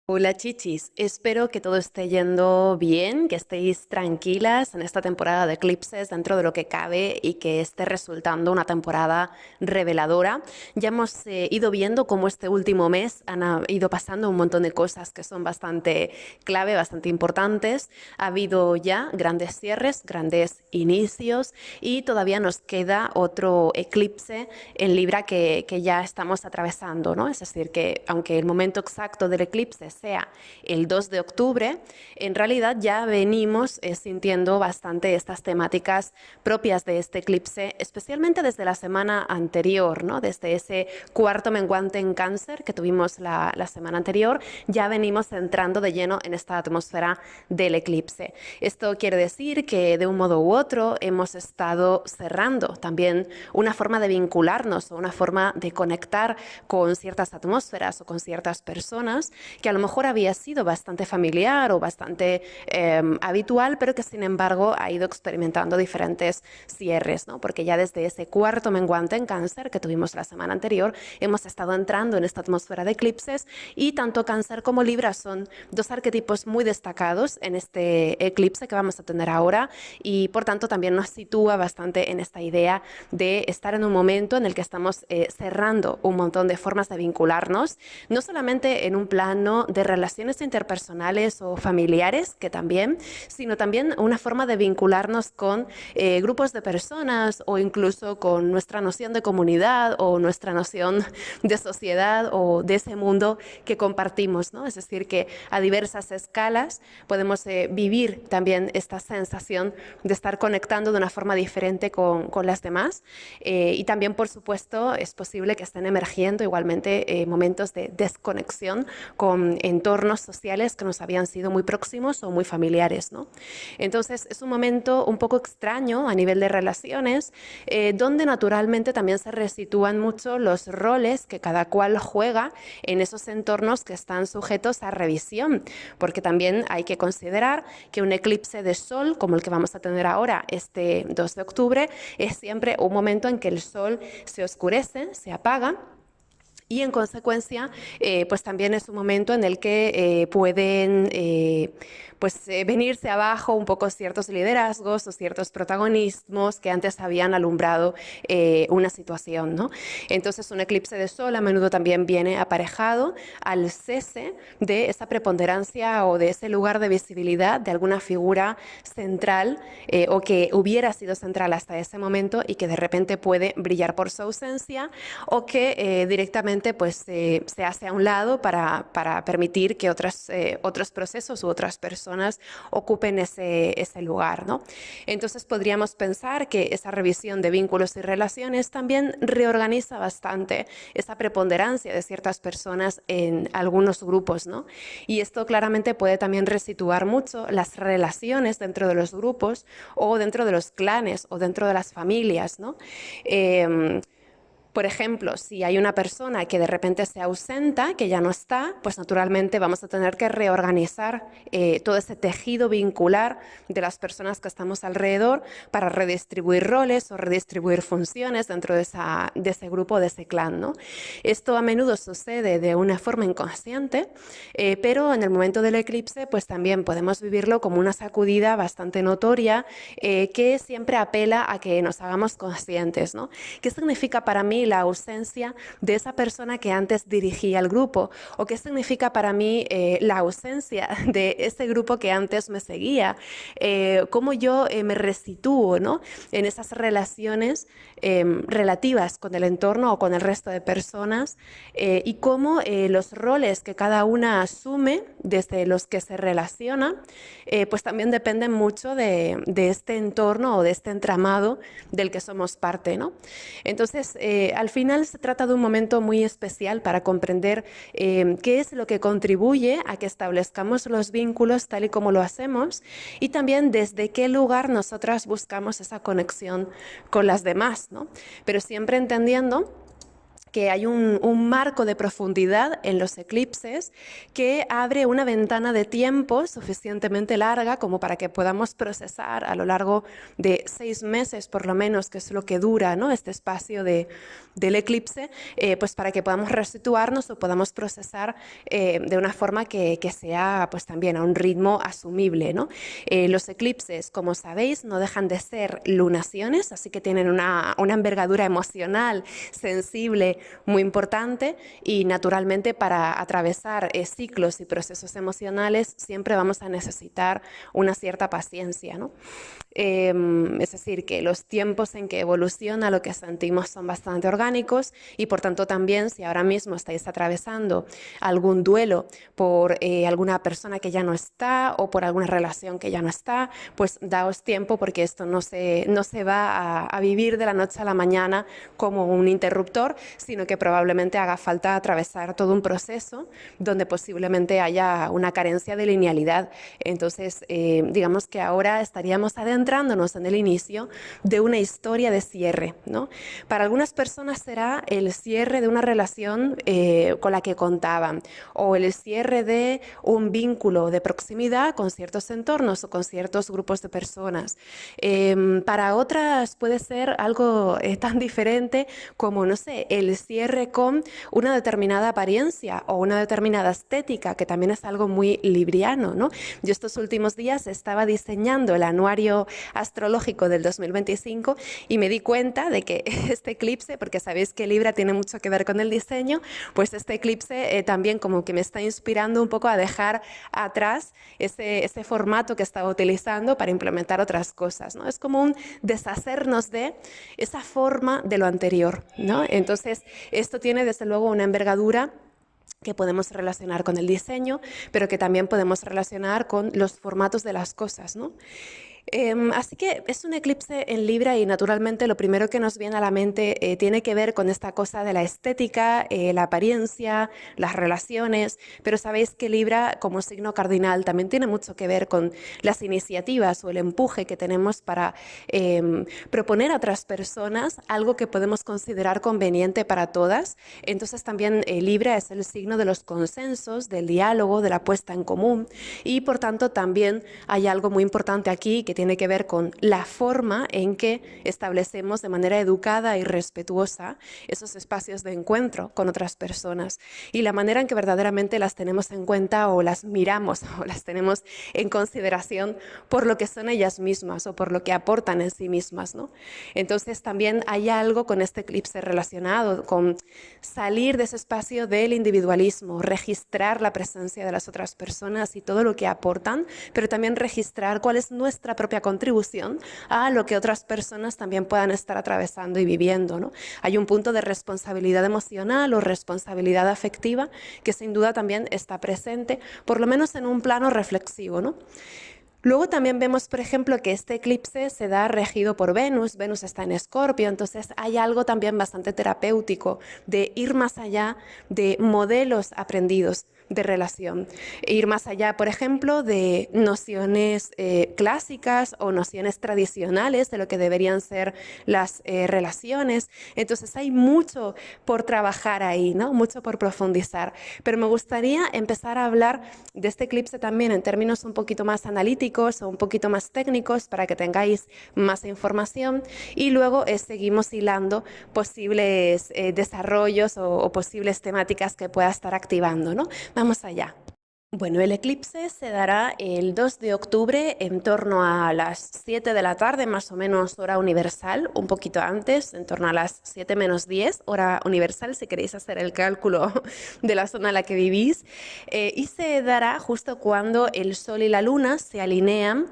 Hola chichis, espero que todo esté yendo bien, que estéis tranquilas en esta temporada de eclipses dentro de lo que cabe y que esté resultando una temporada reveladora. Ya hemos ido viendo cómo este último mes ido pasando un montón de cosas que son bastante clave, bastante importantes. Ha habido ya grandes cierres, grandes inicios y todavía nos queda otro eclipse en Libra que ya estamos atravesando, ¿no? Es decir, que aunque el momento exacto del eclipse sea el 2 de octubre, en realidad ya venimos sintiendo bastante estas temáticas propias de este eclipse, especialmente desde la semana anterior, ¿no? Desde ese cuarto menguante en Cáncer que tuvimos la semana anterior, ya venimos entrando de lleno en esta atmósfera del eclipse. Esto quiere decir que de un modo u otro hemos estado cerrando también una forma de vincularnos o una forma de conectar con ciertas atmósferas o con ciertas personas que a lo mejor había sido bastante familiar o bastante habitual, pero que sin embargo ha ido experimentando diferentes cierres, ¿no? Porque ya desde ese cuarto menguante en Cáncer que tuvimos la semana anterior, hemos estado entrando en esta atmósfera de eclipses y tanto Cáncer como Libra son dos arquetipos muy destacados en este eclipse que vamos a tener ahora y por tanto también nos sitúa bastante en esta idea de estar en un momento en el que estamos cerrando un montón de formas de vincularnos, no solamente en un plano de relaciones interpersonales o familiares, que también, sino también una forma de vincularnos con grupos de personas o incluso con nuestra noción de comunidad o nuestra noción de sociedad o de ese mundo que compartimos, ¿no? Es decir, que a diversas escalas podemos vivir también esta sensación de estar conectando de una forma diferente con las demás y también, por supuesto, es posible que estén emergiendo igualmente momentos de desconexión con entornos sociales que nos habían sido muy próximos o muy familiares, ¿no? Entonces, es un momento un poco extraño a nivel de relaciones, donde naturalmente también se resitúan mucho los roles que cada cual juega en esos entornos que están sujetos a revisión, porque también hay que considerar que un eclipse de sol, como el que vamos a tener ahora, este 2 de octubre, es siempre un momento en que el sol se oscurece, se apaga, y en consecuencia, pues también es un momento en el que pueden venirse abajo un poco ciertos liderazgos o ciertos protagonismos que antes habían alumbrado una situación, ¿no? Entonces, un eclipse de sol a menudo también viene aparejado al cese de esa preponderancia o de ese lugar de visibilidad de alguna figura central o que hubiera sido central hasta ese momento y que de repente puede brillar por su ausencia o que directamente se hace a un lado para permitir que otros procesos u otras personas ocupen ese lugar, ¿no? Entonces podríamos pensar que esa revisión de vínculos y relaciones también reorganiza bastante esa preponderancia de ciertas personas en algunos grupos, ¿no? Y esto claramente puede también resituar mucho las relaciones dentro de los grupos o dentro de los clanes o dentro de las familias, ¿no? Por ejemplo, si hay una persona que de repente se ausenta, que ya no está, pues naturalmente vamos a tener que reorganizar todo ese tejido vincular de las personas que estamos alrededor para redistribuir roles o redistribuir funciones dentro de ese grupo, de ese clan, ¿no? Esto a menudo sucede de una forma inconsciente, pero en el momento del eclipse pues también podemos vivirlo como una sacudida bastante notoria que siempre apela a que nos hagamos conscientes, ¿no? ¿Qué significa para mí la ausencia de esa persona que antes dirigía el grupo? ¿O qué significa para mí la ausencia de ese grupo que antes me seguía? ¿Cómo yo me resitúo, ¿no? En esas relaciones relativas con el entorno o con el resto de personas y cómo los roles que cada una asume desde los que se relaciona pues también dependen mucho de este entorno o de este entramado del que somos parte, ¿no? Entonces, al final se trata de un momento muy especial para comprender qué es lo que contribuye a que establezcamos los vínculos tal y como lo hacemos y también desde qué lugar nosotras buscamos esa conexión con las demás, ¿no? Pero siempre entendiendo que hay un marco de profundidad en los eclipses que abre una ventana de tiempo suficientemente larga como para que podamos procesar a lo largo de 6 meses por lo menos, que es lo que dura, ¿no?, este espacio del eclipse, pues para que podamos resituarnos o podamos procesar de una forma que sea pues también a un ritmo asumible, ¿no? Los eclipses, como sabéis, no dejan de ser lunaciones, así que tienen una envergadura emocional, sensible, muy importante, y naturalmente para atravesar ciclos y procesos emocionales siempre vamos a necesitar una cierta paciencia, ¿no? Es decir, que los tiempos en que evoluciona lo que sentimos son bastante orgánicos y por tanto también si ahora mismo estáis atravesando algún duelo por alguna persona que ya no está o por alguna relación que ya no está, pues daos tiempo porque esto no se va a vivir de la noche a la mañana como un interruptor, sino que probablemente haga falta atravesar todo un proceso donde posiblemente haya una carencia de linealidad. Entonces, digamos que ahora estaríamos adentrándonos en el inicio de una historia de cierre, ¿no? Para algunas personas será el cierre de una relación con la que contaban o el cierre de un vínculo de proximidad con ciertos entornos o con ciertos grupos de personas. Para otras puede ser algo tan diferente como, no sé, el cierre con una determinada apariencia o una determinada estética, que también es algo muy libriano, ¿no? Yo estos últimos días estaba diseñando el anuario astrológico del 2025 y me di cuenta de que este eclipse, porque sabéis que Libra tiene mucho que ver con el diseño, pues este eclipse también como que me está inspirando un poco a dejar atrás ese formato que estaba utilizando para implementar otras cosas, ¿no? Es como un deshacernos de esa forma de lo anterior, ¿no? Entonces, esto tiene desde luego una envergadura que podemos relacionar con el diseño, pero que también podemos relacionar con los formatos de las cosas, ¿no? Así que es un eclipse en Libra y naturalmente lo primero que nos viene a la mente tiene que ver con esta cosa de la estética, la apariencia, las relaciones, pero sabéis que Libra como signo cardinal también tiene mucho que ver con las iniciativas o el empuje que tenemos para proponer a otras personas algo que podemos considerar conveniente para todas. Entonces también Libra es el signo de los consensos, del diálogo, de la puesta en común y por tanto también hay algo muy importante aquí que tiene que ver con la forma en que establecemos de manera educada y respetuosa esos espacios de encuentro con otras personas y la manera en que verdaderamente las tenemos en cuenta o las miramos o las tenemos en consideración por lo que son ellas mismas o por lo que aportan en sí mismas, ¿no? Entonces también hay algo con este eclipse relacionado con salir de ese espacio del individualismo, registrar la presencia de las otras personas y todo lo que aportan, pero también registrar cuál es nuestra propia contribución a lo que otras personas también puedan estar atravesando y viviendo, ¿no? Hay un punto de responsabilidad emocional o responsabilidad afectiva que sin duda también está presente, por lo menos en un plano reflexivo, ¿no? Luego también vemos, por ejemplo, que este eclipse se da regido por Venus. Venus está en Escorpio, entonces hay algo también bastante terapéutico de ir más allá de modelos aprendidos de relación. Ir más allá, por ejemplo, de nociones clásicas o nociones tradicionales de lo que deberían ser las relaciones. Entonces hay mucho por trabajar ahí, ¿no? Mucho por profundizar. Pero me gustaría empezar a hablar de este eclipse también en términos un poquito más analíticos o un poquito más técnicos para que tengáis más información y luego seguimos hilando posibles desarrollos o posibles temáticas que pueda estar activando, ¿no? Vamos allá. Bueno, el eclipse se dará el 2 de octubre en torno a las 7 de la tarde, más o menos hora universal, un poquito antes, en torno a las 7 menos 10, hora universal, si queréis hacer el cálculo de la zona en la que vivís, y se dará justo cuando el Sol y la Luna se alinean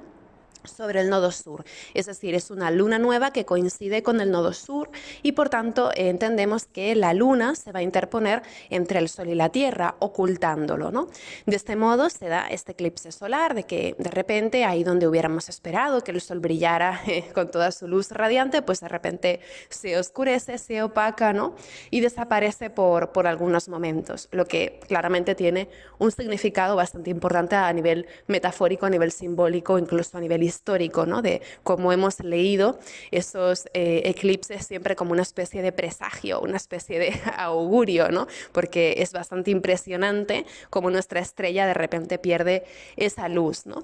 sobre el nodo sur, es decir, es una luna nueva que coincide con el nodo sur y por tanto entendemos que la luna se va a interponer entre el sol y la tierra, ocultándolo, ¿no? De este modo se da este eclipse solar de que de repente ahí donde hubiéramos esperado que el sol brillara con toda su luz radiante, pues de repente se oscurece, se opaca, ¿no? Y desaparece por algunos momentos, lo que claramente tiene un significado bastante importante a nivel metafórico, a nivel simbólico, incluso a nivel histórico, ¿no? De cómo hemos leído esos eclipses siempre como una especie de presagio, una especie de augurio, ¿no? Porque es bastante impresionante cómo nuestra estrella de repente pierde esa luz, ¿no?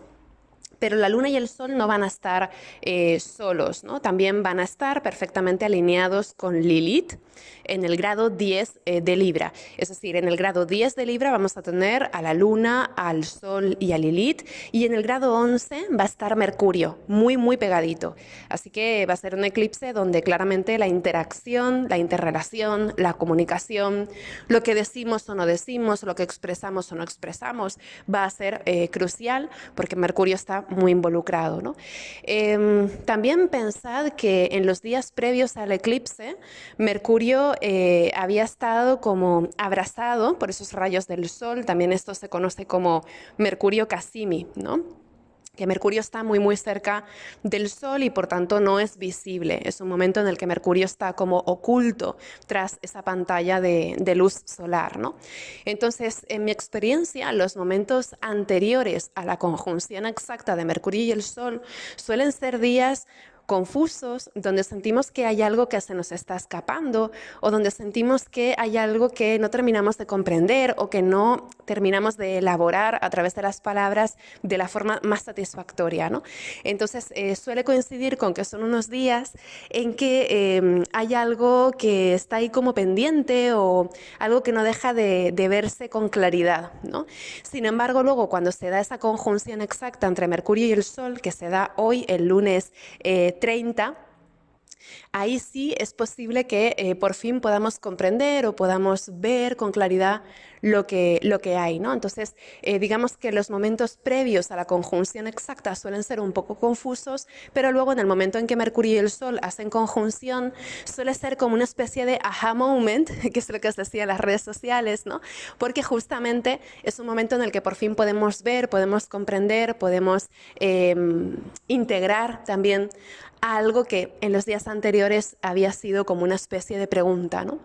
Pero la Luna y el Sol no van a estar solos, ¿no? También van a estar perfectamente alineados con Lilith en el grado 10 de Libra. Es decir, en el grado 10 de Libra vamos a tener a la Luna, al Sol y a Lilith, y en el grado 11 va a estar Mercurio, muy, muy pegadito. Así que va a ser un eclipse donde claramente la interacción, la interrelación, la comunicación, lo que decimos o no decimos, lo que expresamos o no expresamos, va a ser crucial porque Mercurio está muy involucrado, ¿no? También pensad que en los días previos al eclipse, Mercurio había estado como abrazado por esos rayos del Sol. También esto se conoce como Mercurio Casimi, ¿no? Que Mercurio está muy muy cerca del Sol y por tanto no es visible. Es un momento en el que Mercurio está como oculto tras esa pantalla de luz solar, ¿no? Entonces, en mi experiencia, los momentos anteriores a la conjunción exacta de Mercurio y el Sol suelen ser días confusos, donde sentimos que hay algo que se nos está escapando o donde sentimos que hay algo que no terminamos de comprender o que no terminamos de elaborar a través de las palabras de la forma más satisfactoria, ¿no? Entonces suele coincidir con que son unos días en que hay algo que está ahí como pendiente o algo que no deja de verse con claridad, ¿no? Sin embargo, luego cuando se da esa conjunción exacta entre Mercurio y el Sol, que se da hoy, el lunes 30, ahí sí es posible que por fin podamos comprender o podamos ver con claridad lo que hay, ¿no? Entonces, digamos que los momentos previos a la conjunción exacta suelen ser un poco confusos, pero luego en el momento en que Mercurio y el Sol hacen conjunción, suele ser como una especie de aha moment, que es lo que os decía en las redes sociales, ¿no? Porque justamente es un momento en el que por fin podemos ver, podemos comprender, podemos integrar también algo que en los días anteriores había sido como una especie de pregunta, ¿no?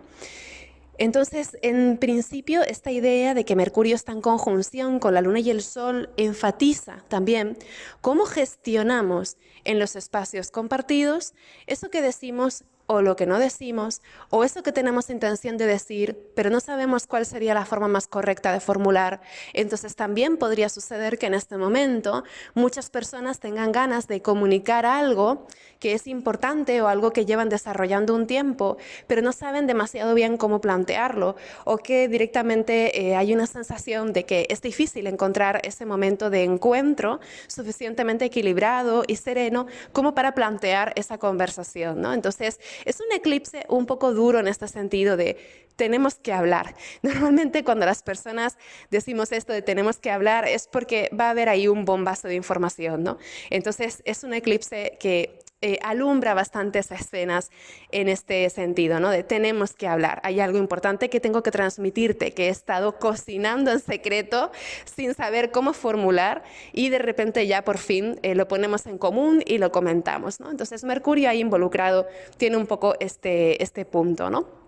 Entonces, en principio, esta idea de que Mercurio está en conjunción con la Luna y el Sol enfatiza también cómo gestionamos en los espacios compartidos eso que decimos o lo que no decimos, o eso que tenemos intención de decir, pero no sabemos cuál sería la forma más correcta de formular. Entonces también podría suceder que en este momento muchas personas tengan ganas de comunicar algo que es importante o algo que llevan desarrollando un tiempo, pero no saben demasiado bien cómo plantearlo, o que directamente hay una sensación de que es difícil encontrar ese momento de encuentro suficientemente equilibrado y sereno como para plantear esa conversación, ¿no? Entonces, es un eclipse un poco duro en este sentido de tenemos que hablar. Normalmente cuando las personas decimos esto de tenemos que hablar es porque va a haber ahí un bombazo de información, ¿no? Entonces es un eclipse que alumbra bastantes escenas en este sentido, ¿no? De tenemos que hablar, hay algo importante que tengo que transmitirte, que he estado cocinando en secreto sin saber cómo formular y de repente ya por fin lo ponemos en común y lo comentamos, ¿no? Entonces Mercurio ahí involucrado tiene un poco este punto, ¿no?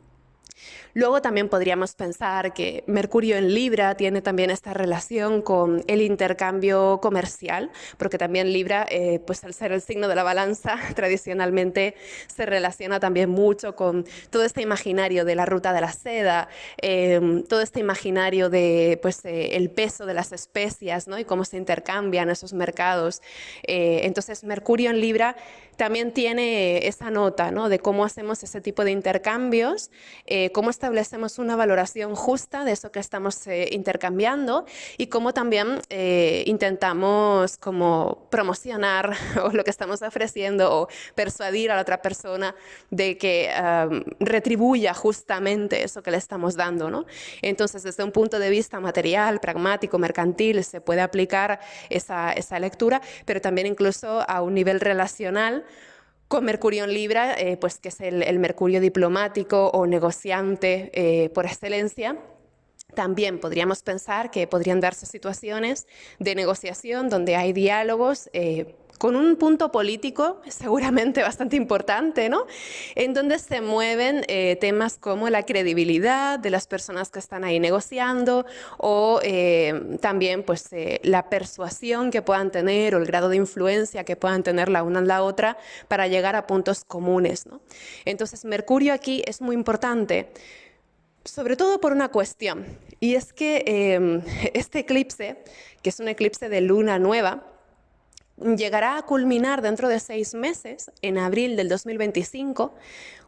Luego también podríamos pensar que Mercurio en Libra tiene también esta relación con el intercambio comercial, porque también Libra, pues al ser el signo de la balanza, tradicionalmente se relaciona también mucho con todo este imaginario de la ruta de la seda, todo este imaginario de pues, el peso de las especias, ¿no? Y cómo se intercambian esos mercados. Entonces Mercurio en Libra también tiene esa nota, ¿no? De cómo hacemos ese tipo de intercambios, cómo establecemos una valoración justa de eso que estamos intercambiando y cómo también intentamos como promocionar o lo que estamos ofreciendo o persuadir a la otra persona de que retribuya justamente eso que le estamos dando, ¿no? Entonces, desde un punto de vista material, pragmático, mercantil, se puede aplicar esa lectura, pero también incluso a un nivel relacional, con Mercurio en Libra, pues que es el Mercurio diplomático o negociante por excelencia. También podríamos pensar que podrían darse situaciones de negociación donde hay diálogos con un punto político seguramente bastante importante, ¿no? En donde se mueven temas como la credibilidad de las personas que están ahí negociando o también pues, la persuasión que puedan tener o el grado de influencia que puedan tener la una en la otra para llegar a puntos comunes, ¿no? Entonces, Mercurio aquí es muy importante, sobre todo por una cuestión, y es que este eclipse, que es un eclipse de luna nueva, llegará a culminar dentro de 6 meses, en abril del 2025,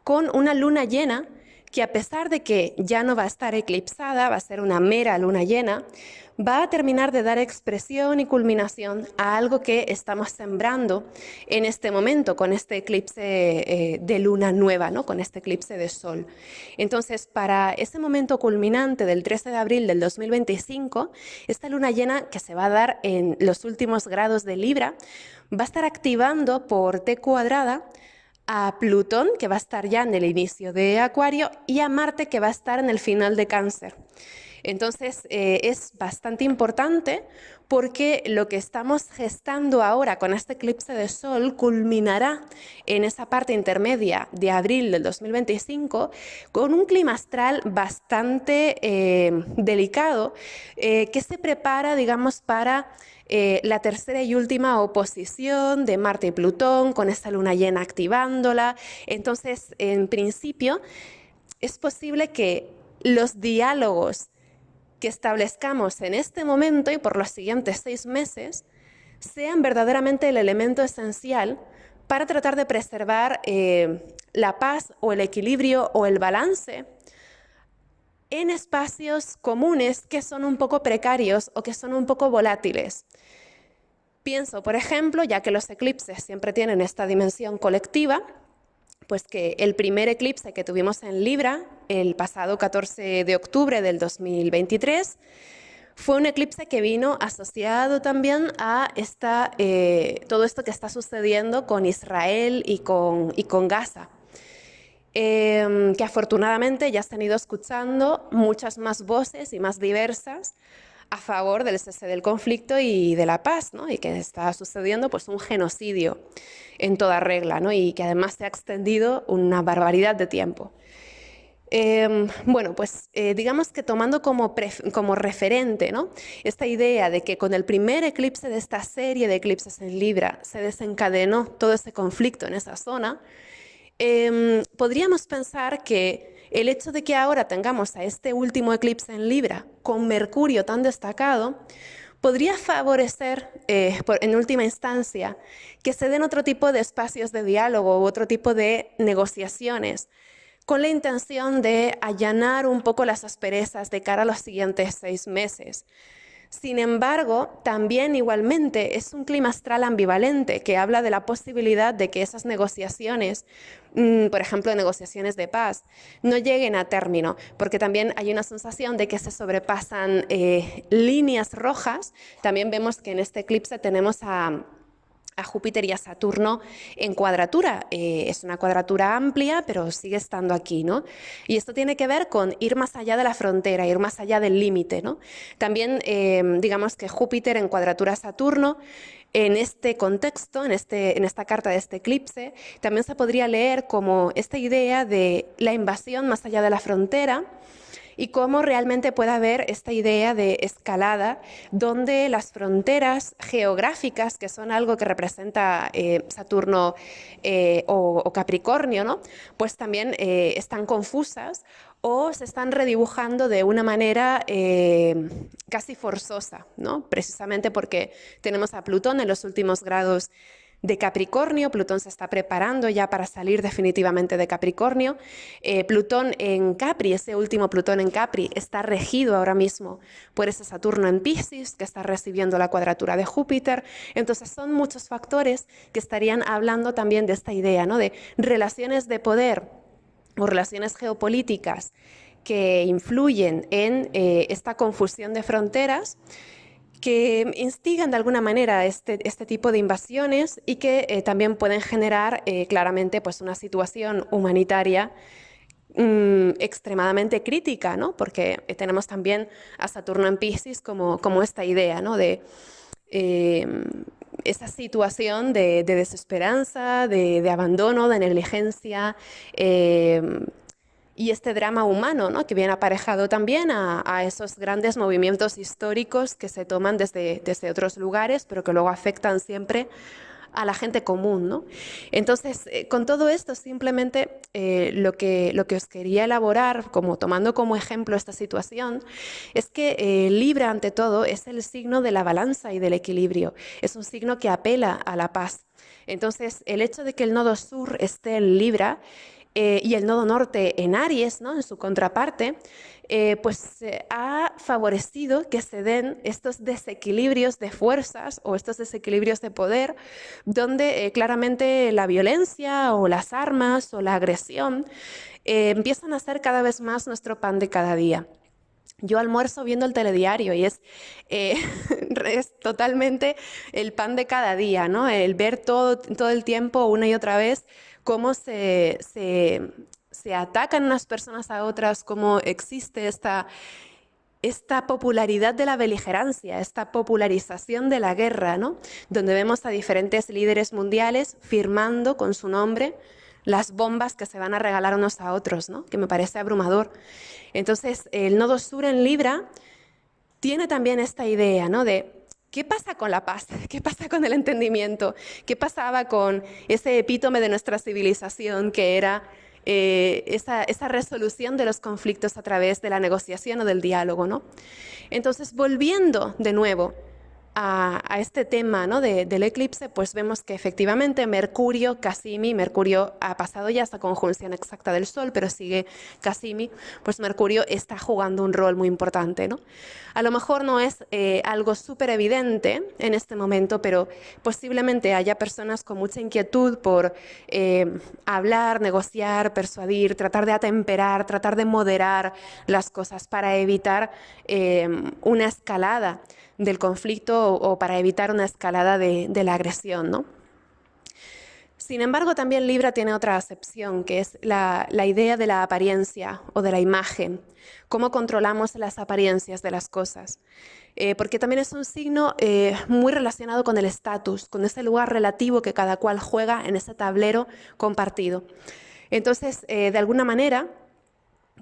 con una luna llena que, a pesar de que ya no va a estar eclipsada, va a ser una mera luna llena, va a terminar de dar expresión y culminación a algo que estamos sembrando en este momento con este eclipse de luna nueva, ¿no? Con este eclipse de sol. Entonces, para ese momento culminante del 13 de abril del 2025, esta luna llena que se va a dar en los últimos grados de Libra va a estar activando por T cuadrada a Plutón, que va a estar ya en el inicio de Acuario, y a Marte, que va a estar en el final de Cáncer. Entonces, es bastante importante porque lo que estamos gestando ahora con este eclipse de Sol culminará en esa parte intermedia de abril del 2025 con un clima astral bastante delicado que se prepara, digamos, para la tercera y última oposición de Marte y Plutón, con esta luna llena activándola. Entonces, en principio, es posible que los diálogos que establezcamos en este momento y por los siguientes 6 meses sean verdaderamente el elemento esencial para tratar de preservar la paz o el equilibrio o el balance en espacios comunes que son un poco precarios o que son un poco volátiles. Pienso, por ejemplo, ya que los eclipses siempre tienen esta dimensión colectiva, pues que el primer eclipse que tuvimos en Libra, el pasado 14 de octubre del 2023, fue un eclipse que vino asociado también a todo esto que está sucediendo con Israel y con Gaza. Que afortunadamente ya se han ido escuchando muchas más voces y más diversas a favor del cese del conflicto y de la paz, ¿no? Y que está sucediendo pues un genocidio en toda regla, ¿no? Y que además se ha extendido una barbaridad de tiempo. Bueno, pues digamos que tomando como referente, ¿no? Esta idea de que con el primer eclipse de esta serie de eclipses en Libra se desencadenó todo ese conflicto en esa zona, podríamos pensar que el hecho de que ahora tengamos a este último eclipse en Libra con Mercurio tan destacado podría favorecer, en última instancia, que se den otro tipo de espacios de diálogo u otro tipo de negociaciones con la intención de allanar un poco las asperezas de cara a los siguientes 6 meses. Sin embargo, también igualmente es un clima astral ambivalente que habla de la posibilidad de que esas negociaciones, por ejemplo, negociaciones de paz, no lleguen a término, porque también hay una sensación de que se sobrepasan líneas rojas. También vemos que en este eclipse tenemos a Júpiter y a Saturno en cuadratura. Es una cuadratura amplia, pero sigue estando aquí, ¿no? Y esto tiene que ver con ir más allá de la frontera, ir más allá del límite, ¿no? También, digamos que Júpiter en cuadratura a Saturno, en este contexto, en esta carta de este eclipse, también se podría leer como esta idea de la invasión más allá de la frontera, y cómo realmente puede haber esta idea de escalada donde las fronteras geográficas, que son algo que representa Saturno o Capricornio, ¿no? Pues también están confusas o se están redibujando de una manera casi forzosa, ¿no? Precisamente porque tenemos a Plutón en los últimos grados de Capricornio. Plutón se está preparando ya para salir definitivamente de Capricornio. Plutón en Capri, ese último Plutón en Capri, está regido ahora mismo por ese Saturno en Piscis, que está recibiendo la cuadratura de Júpiter. Entonces son muchos factores que estarían hablando también de esta idea, ¿no? De relaciones de poder o relaciones geopolíticas que influyen en esta confusión de fronteras, que instigan de alguna manera este tipo de invasiones y que también pueden generar claramente pues, una situación humanitaria extremadamente crítica, ¿no? Porque tenemos también a Saturno en Piscis como esta idea, ¿no? De esa situación de desesperanza, de abandono, de negligencia, y este drama humano, ¿no? Que viene aparejado también a esos grandes movimientos históricos que se toman desde otros lugares, pero que luego afectan siempre a la gente común, ¿no? Entonces, con todo esto, simplemente lo que os quería elaborar, como tomando como ejemplo esta situación, es que Libra, ante todo, es el signo de la balanza y del equilibrio. Es un signo que apela a la paz. Entonces, el hecho de que el nodo sur esté en Libra y el nodo norte en Aries, ¿no? En su contraparte, pues ha favorecido que se den estos desequilibrios de fuerzas o estos desequilibrios de poder, donde claramente la violencia o las armas o la agresión empiezan a ser cada vez más nuestro pan de cada día. Yo almuerzo viendo el telediario y eh, es totalmente el pan de cada día, ¿no? El ver todo el tiempo, una y otra vez, cómo se atacan unas personas a otras, cómo existe esta popularidad de la beligerancia, esta popularización de la guerra, ¿no? Donde vemos a diferentes líderes mundiales firmando con su nombre las bombas que se van a regalar unos a otros, ¿no? Que me parece abrumador. Entonces, el nodo sur en Libra tiene también esta idea, ¿no? De qué pasa con la paz, qué pasa con el entendimiento, qué pasaba con ese epítome de nuestra civilización que era esa resolución de los conflictos a través de la negociación o del diálogo, ¿no? Entonces, volviendo de nuevo a este tema, ¿no? del eclipse, pues vemos que efectivamente Mercurio, Casimi, Mercurio ha pasado ya esta conjunción exacta del Sol, pero sigue Casimi, pues Mercurio está jugando un rol muy importante, ¿no? A lo mejor no es algo súper evidente en este momento, pero posiblemente haya personas con mucha inquietud por hablar, negociar, persuadir, tratar de atemperar, tratar de moderar las cosas para evitar una escalada del conflicto o para evitar una escalada de la agresión, ¿no? Sin embargo, también Libra tiene otra acepción, que es la idea de la apariencia o de la imagen, cómo controlamos las apariencias de las cosas. Porque también es un signo muy relacionado con el estatus, con ese lugar relativo que cada cual juega en ese tablero compartido. Entonces, de alguna manera,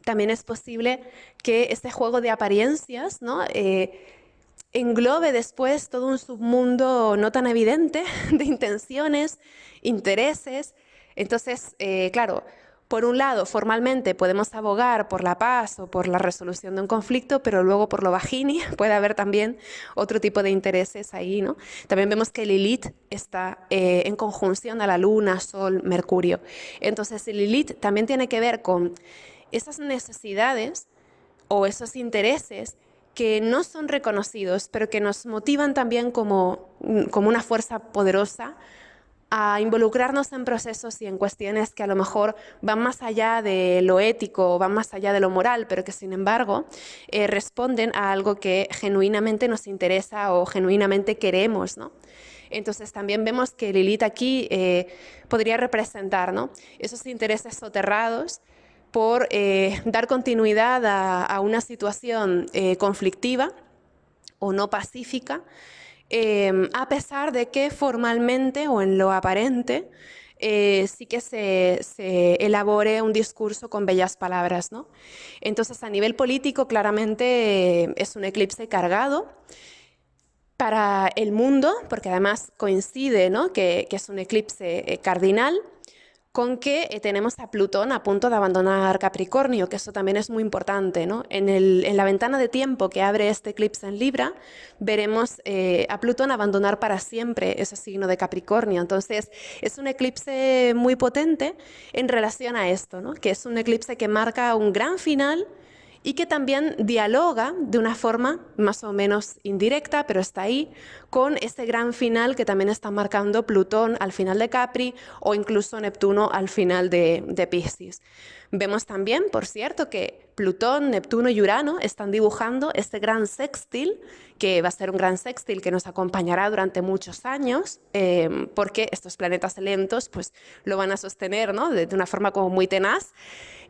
también es posible que este juego de apariencias, ¿no? Englobe después todo un submundo no tan evidente de intenciones, intereses. Entonces, claro, por un lado, formalmente podemos abogar por la paz o por la resolución de un conflicto, pero luego por lo bajini puede haber también otro tipo de intereses ahí, ¿no? También vemos que Lilith está en conjunción a la Luna, Sol, Mercurio. Entonces, Lilith también tiene que ver con esas necesidades o esos intereses que no son reconocidos, pero que nos motivan también como una fuerza poderosa a involucrarnos en procesos y en cuestiones que a lo mejor van más allá de lo ético, van más allá de lo moral, pero que sin embargo responden a algo que genuinamente nos interesa o genuinamente queremos, ¿no? Entonces también vemos que Lilith aquí podría representar, ¿no? Esos intereses soterrados por dar continuidad a una situación conflictiva o no pacífica, a pesar de que formalmente o en lo aparente sí que se elabore un discurso con bellas palabras, ¿no? Entonces, a nivel político, claramente es un eclipse cargado para el mundo, porque además coincide, ¿no? que es un eclipse cardinal, con que tenemos a Plutón a punto de abandonar Capricornio, que eso también es muy importante, ¿no? En la ventana de tiempo que abre este eclipse en Libra, veremos a Plutón abandonar para siempre ese signo de Capricornio. Entonces, es un eclipse muy potente en relación a esto, ¿no? Que es un eclipse que marca un gran final y que también dialoga de una forma más o menos indirecta, pero está ahí, con ese gran final que también está marcando Plutón al final de Capri o incluso Neptuno al final de Piscis. Vemos también, por cierto, que Plutón, Neptuno y Urano están dibujando este gran sextil, que va a ser un gran sextil que nos acompañará durante muchos años, porque estos planetas lentos pues, lo van a sostener, ¿no? de una forma como muy tenaz.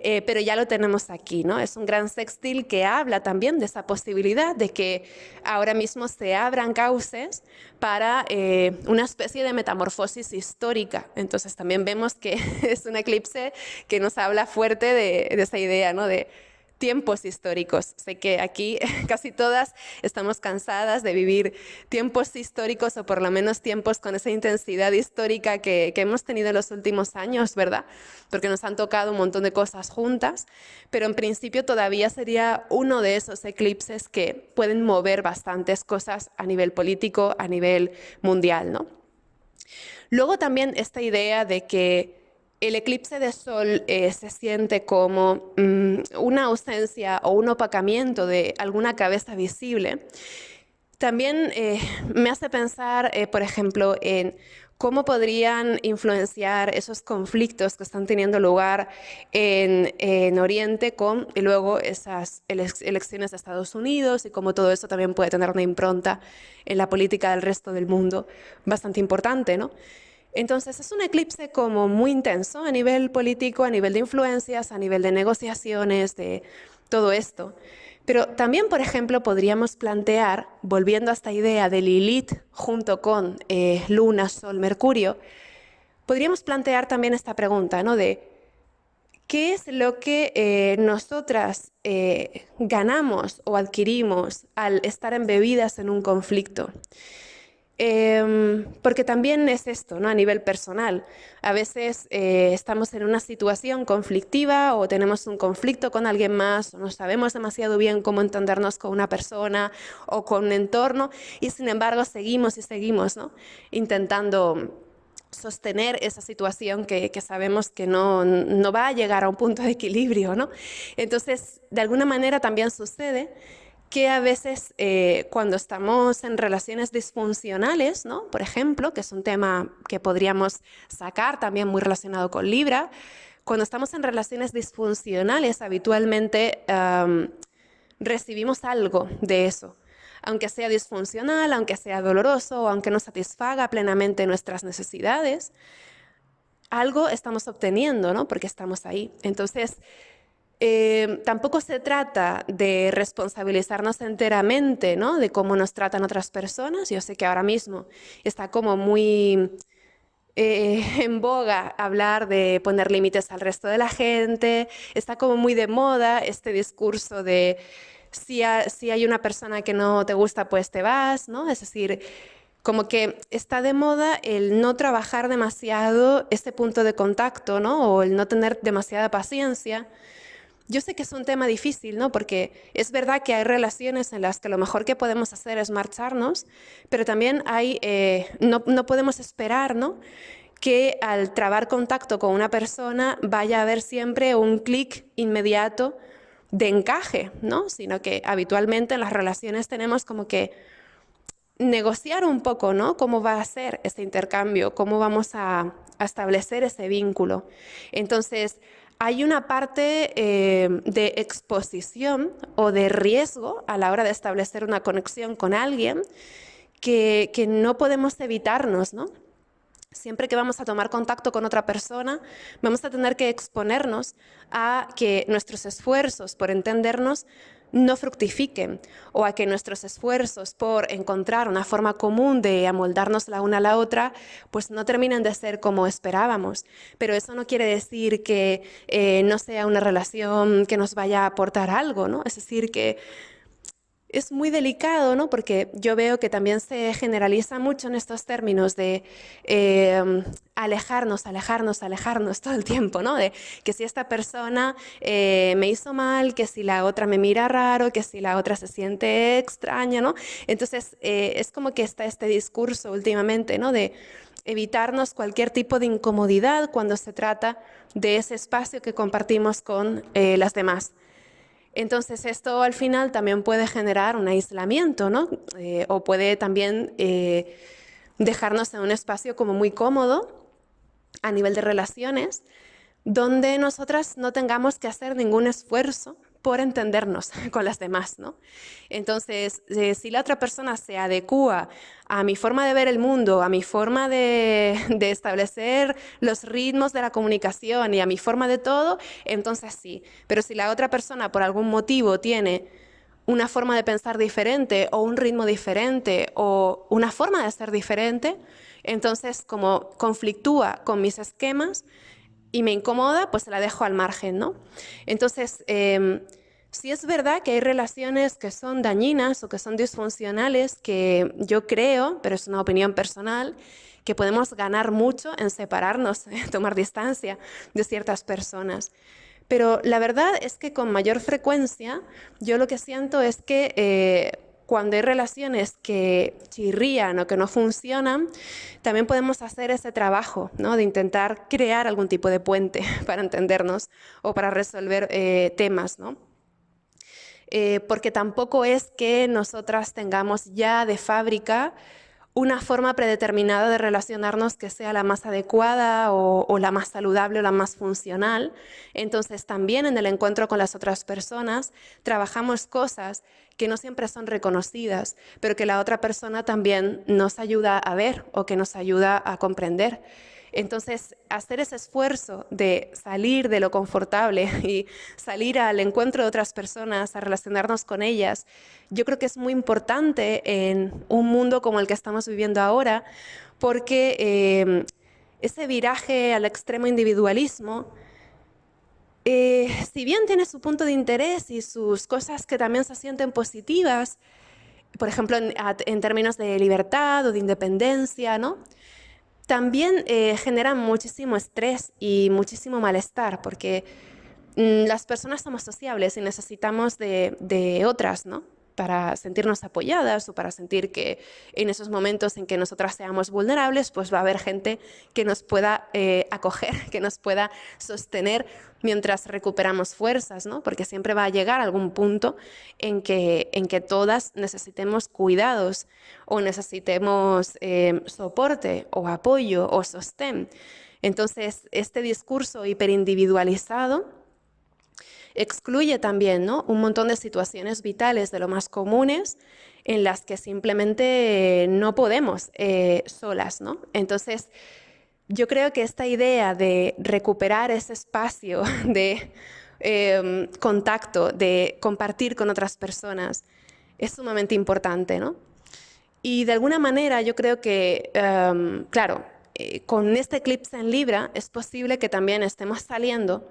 Pero ya lo tenemos aquí, ¿no? Es un gran sextil que habla también de esa posibilidad de que ahora mismo se abran cauces para una especie de metamorfosis histórica. Entonces también vemos que es un eclipse que nos habla fuerte de esa idea, ¿no? De tiempos históricos. Sé que aquí casi todas estamos cansadas de vivir tiempos históricos o por lo menos tiempos con esa intensidad histórica que hemos tenido en los últimos años, ¿verdad? Porque nos han tocado un montón de cosas juntas, pero en principio todavía sería uno de esos eclipses que pueden mover bastantes cosas a nivel político, a nivel mundial, ¿no? Luego también esta idea de que el eclipse de sol se siente como una ausencia o un opacamiento de alguna cabeza visible. También me hace pensar, por ejemplo, en cómo podrían influenciar esos conflictos que están teniendo lugar en Oriente con y luego esas elecciones de Estados Unidos y cómo todo eso también puede tener una impronta en la política del resto del mundo bastante importante, ¿no? Entonces es un eclipse como muy intenso a nivel político, a nivel de influencias, a nivel de negociaciones, de todo esto. Pero también, por ejemplo, podríamos plantear, volviendo a esta idea de Lilith junto con Luna, Sol, Mercurio, podríamos plantear también esta pregunta, ¿no? De ¿qué es lo que nosotras ganamos o adquirimos al estar embebidas en un conflicto? Porque también es esto, ¿no? A nivel personal. A veces estamos en una situación conflictiva o tenemos un conflicto con alguien más, o no sabemos demasiado bien cómo entendernos con una persona o con un entorno y sin embargo seguimos y seguimos, ¿no? Intentando sostener esa situación que sabemos que no va a llegar a un punto de equilibrio, ¿no? Entonces, de alguna manera también sucede que a veces cuando estamos en relaciones disfuncionales, ¿no? Por ejemplo, que es un tema que podríamos sacar también muy relacionado con Libra, cuando estamos en relaciones disfuncionales habitualmente recibimos algo de eso, aunque sea disfuncional, aunque sea doloroso, o aunque no satisfaga plenamente nuestras necesidades, algo estamos obteniendo, ¿no? Porque estamos ahí. Entonces, tampoco se trata de responsabilizarnos enteramente, ¿no? De cómo nos tratan otras personas. Yo sé que ahora mismo está como muy en boga hablar de poner límites al resto de la gente. Está como muy de moda este discurso de si hay una persona que no te gusta, pues te vas, ¿no? Es decir, como que está de moda el no trabajar demasiado este punto de contacto, ¿no? O el no tener demasiada paciencia. Yo sé que es un tema difícil, ¿no? Porque es verdad que hay relaciones en las que lo mejor que podemos hacer es marcharnos, pero también hay, no podemos esperar, ¿no? Que al trabar contacto con una persona vaya a haber siempre un clic inmediato de encaje, ¿no? Sino que habitualmente en las relaciones tenemos como que negociar un poco, ¿no? Cómo va a ser este intercambio, cómo vamos a establecer ese vínculo. Entonces, hay una parte de exposición o de riesgo a la hora de establecer una conexión con alguien que no podemos evitarnos, ¿no? Siempre que vamos a tomar contacto con otra persona, vamos a tener que exponernos a que nuestros esfuerzos por entendernos no fructifiquen o a que nuestros esfuerzos por encontrar una forma común de amoldarnos la una a la otra, pues no terminen de ser como esperábamos. Pero eso no quiere decir que no sea una relación que nos vaya a aportar algo, ¿no? Es decir, que es muy delicado, ¿no? Porque yo veo que también se generaliza mucho en estos términos de alejarnos, alejarnos, alejarnos todo el tiempo, ¿no? De que si esta persona me hizo mal, que si la otra me mira raro, que si la otra se siente extraña, ¿no? Entonces es como que está este discurso últimamente, ¿no? De evitarnos cualquier tipo de incomodidad cuando se trata de ese espacio que compartimos con las demás. Entonces esto al final también puede generar un aislamiento, ¿no? O puede también dejarnos en un espacio como muy cómodo a nivel de relaciones, donde nosotras no tengamos que hacer ningún esfuerzo por entendernos con las demás, ¿no? Entonces, si la otra persona se adecúa a mi forma de ver el mundo, a mi forma de establecer los ritmos de la comunicación y a mi forma de todo, entonces sí. Pero si la otra persona por algún motivo tiene una forma de pensar diferente o un ritmo diferente o una forma de ser diferente, entonces como conflictúa con mis esquemas y me incomoda, pues la dejo al margen, ¿no? Entonces, sí es verdad que hay relaciones que son dañinas o que son disfuncionales, que yo creo, pero es una opinión personal, que podemos ganar mucho en separarnos, tomar distancia de ciertas personas. Pero la verdad es que con mayor frecuencia yo lo que siento es que cuando hay relaciones que chirrían o que no funcionan, también podemos hacer ese trabajo, ¿no? De intentar crear algún tipo de puente para entendernos o para resolver temas, ¿no? Porque tampoco es que nosotras tengamos ya de fábrica una forma predeterminada de relacionarnos que sea la más adecuada o la más saludable o la más funcional. Entonces también en el encuentro con las otras personas trabajamos cosas que no siempre son reconocidas, pero que la otra persona también nos ayuda a ver o que nos ayuda a comprender. Entonces, hacer ese esfuerzo de salir de lo confortable y salir al encuentro de otras personas, a relacionarnos con ellas, yo creo que es muy importante en un mundo como el que estamos viviendo ahora, porque ese viraje al extremo individualismo, si bien tiene su punto de interés y sus cosas que también se sienten positivas, por ejemplo, en términos de libertad o de independencia, ¿no? También genera muchísimo estrés y muchísimo malestar, porque las personas somos sociables y necesitamos de otras, ¿no? Para sentirnos apoyadas o para sentir que en esos momentos en que nosotras seamos vulnerables, pues va a haber gente que nos pueda acoger, que nos pueda sostener mientras recuperamos fuerzas, ¿no? Porque siempre va a llegar algún punto en que todas necesitemos cuidados o necesitemos soporte o apoyo o sostén. Entonces, este discurso hiperindividualizado excluye también, ¿no? Un montón de situaciones vitales de lo más comunes en las que simplemente no podemos solas, ¿no? Entonces, yo creo que esta idea de recuperar ese espacio de contacto, de compartir con otras personas, es sumamente importante, ¿no? Y de alguna manera yo creo que, claro, con este eclipse en Libra es posible que también estemos saliendo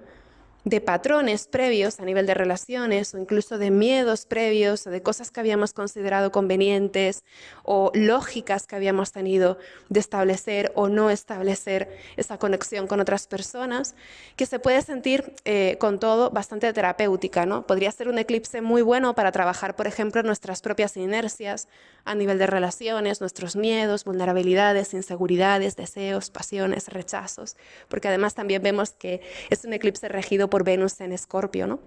de patrones previos a nivel de relaciones o incluso de miedos previos o de cosas que habíamos considerado convenientes o lógicas que habíamos tenido de establecer o no establecer esa conexión con otras personas, que se puede sentir con todo bastante terapéutica, ¿no? Podría ser un eclipse muy bueno para trabajar, por ejemplo, nuestras propias inercias a nivel de relaciones, nuestros miedos, vulnerabilidades, inseguridades, deseos, pasiones, rechazos, porque además también vemos que es un eclipse regido por Venus en Escorpio, ¿no?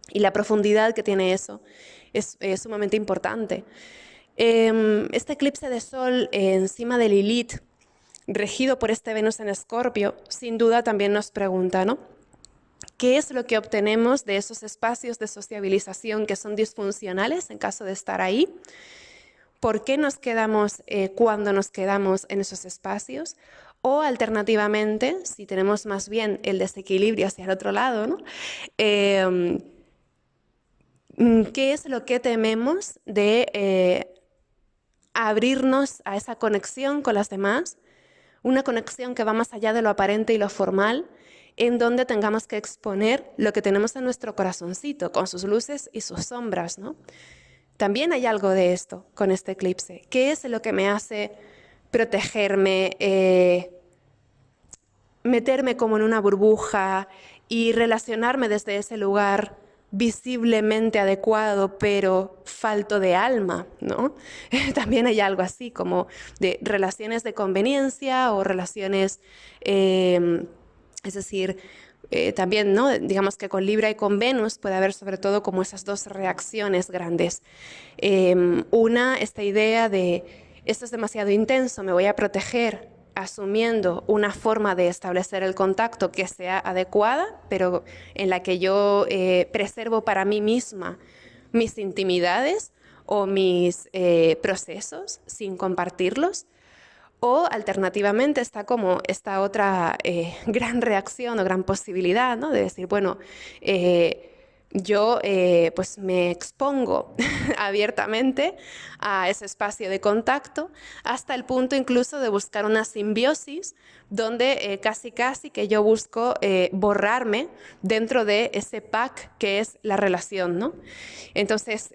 Y la profundidad que tiene eso es sumamente importante. Este eclipse de Sol encima de Lilith, regido por este Venus en Escorpio, sin duda también nos pregunta, ¿no? ¿Qué es lo que obtenemos de esos espacios de sociabilización que son disfuncionales en caso de estar ahí? ¿Por qué nos quedamos cuando nos quedamos en esos espacios? O alternativamente, si tenemos más bien el desequilibrio hacia el otro lado, ¿no? ¿Qué es lo que tememos de abrirnos a esa conexión con las demás? Una conexión que va más allá de lo aparente y lo formal, en donde tengamos que exponer lo que tenemos en nuestro corazoncito, con sus luces y sus sombras, ¿no? También hay algo de esto con este eclipse. ¿Qué es lo que me hace protegerme, meterme como en una burbuja y relacionarme desde ese lugar visiblemente adecuado, pero falto de alma, ¿no? También hay algo así, como de relaciones de conveniencia o relaciones, es decir, también, ¿no? Digamos que con Libra y con Venus puede haber sobre todo como esas dos reacciones grandes. Una, esta idea de esto es demasiado intenso, me voy a proteger asumiendo una forma de establecer el contacto que sea adecuada, pero en la que yo preservo para mí misma mis intimidades o mis procesos sin compartirlos. O alternativamente está como esta otra gran reacción o gran posibilidad, ¿no? De decir, bueno, yo pues me expongo abiertamente a ese espacio de contacto hasta el punto incluso de buscar una simbiosis donde casi que yo busco borrarme dentro de ese pack que es la relación, ¿no? Entonces,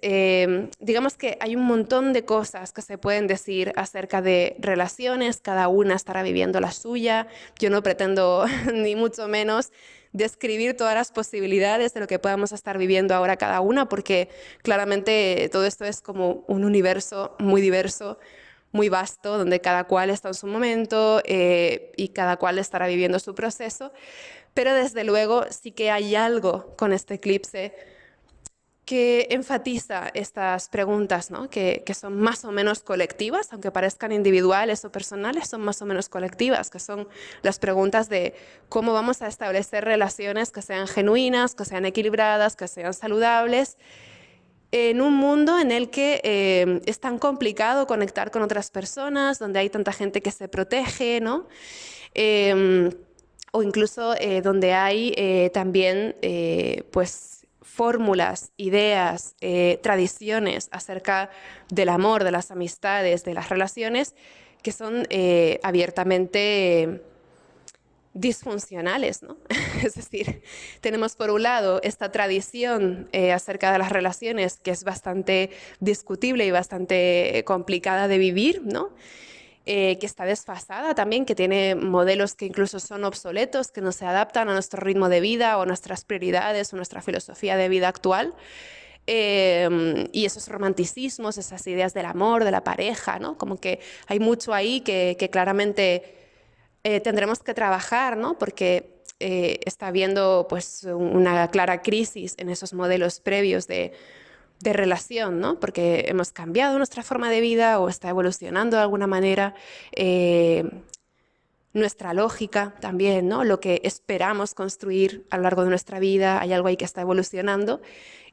digamos que hay un montón de cosas que se pueden decir acerca de relaciones, cada una estará viviendo la suya. Yo no pretendo ni mucho menos describir todas las posibilidades de lo que podamos estar viviendo ahora cada una, porque claramente todo esto es como un universo muy diverso, muy vasto, donde cada cual está en su momento y cada cual estará viviendo su proceso. Pero desde luego sí que hay algo con este eclipse que enfatiza estas preguntas, ¿no? que son más o menos colectivas, aunque parezcan individuales o personales, son más o menos colectivas, que son las preguntas de cómo vamos a establecer relaciones que sean genuinas, que sean equilibradas, que sean saludables, en un mundo en el que es tan complicado conectar con otras personas, donde hay tanta gente que se protege, ¿no? O incluso donde hay también pues fórmulas, ideas, tradiciones acerca del amor, de las amistades, de las relaciones que son abiertamente disfuncionales, ¿no? Es decir, tenemos por un lado esta tradición acerca de las relaciones que es bastante discutible y bastante complicada de vivir, ¿no? Que está desfasada también, que tiene modelos que incluso son obsoletos, que no se adaptan a nuestro ritmo de vida o a nuestras prioridades o nuestra filosofía de vida actual. Y esos romanticismos, esas ideas del amor, de la pareja, ¿no? Como que hay mucho ahí que claramente tendremos que trabajar, ¿no? Porque está habiendo pues, una clara crisis en esos modelos previos de relación, ¿no? Porque hemos cambiado nuestra forma de vida o está evolucionando de alguna manera nuestra lógica también, ¿no? Lo que esperamos construir a lo largo de nuestra vida, hay algo ahí que está evolucionando.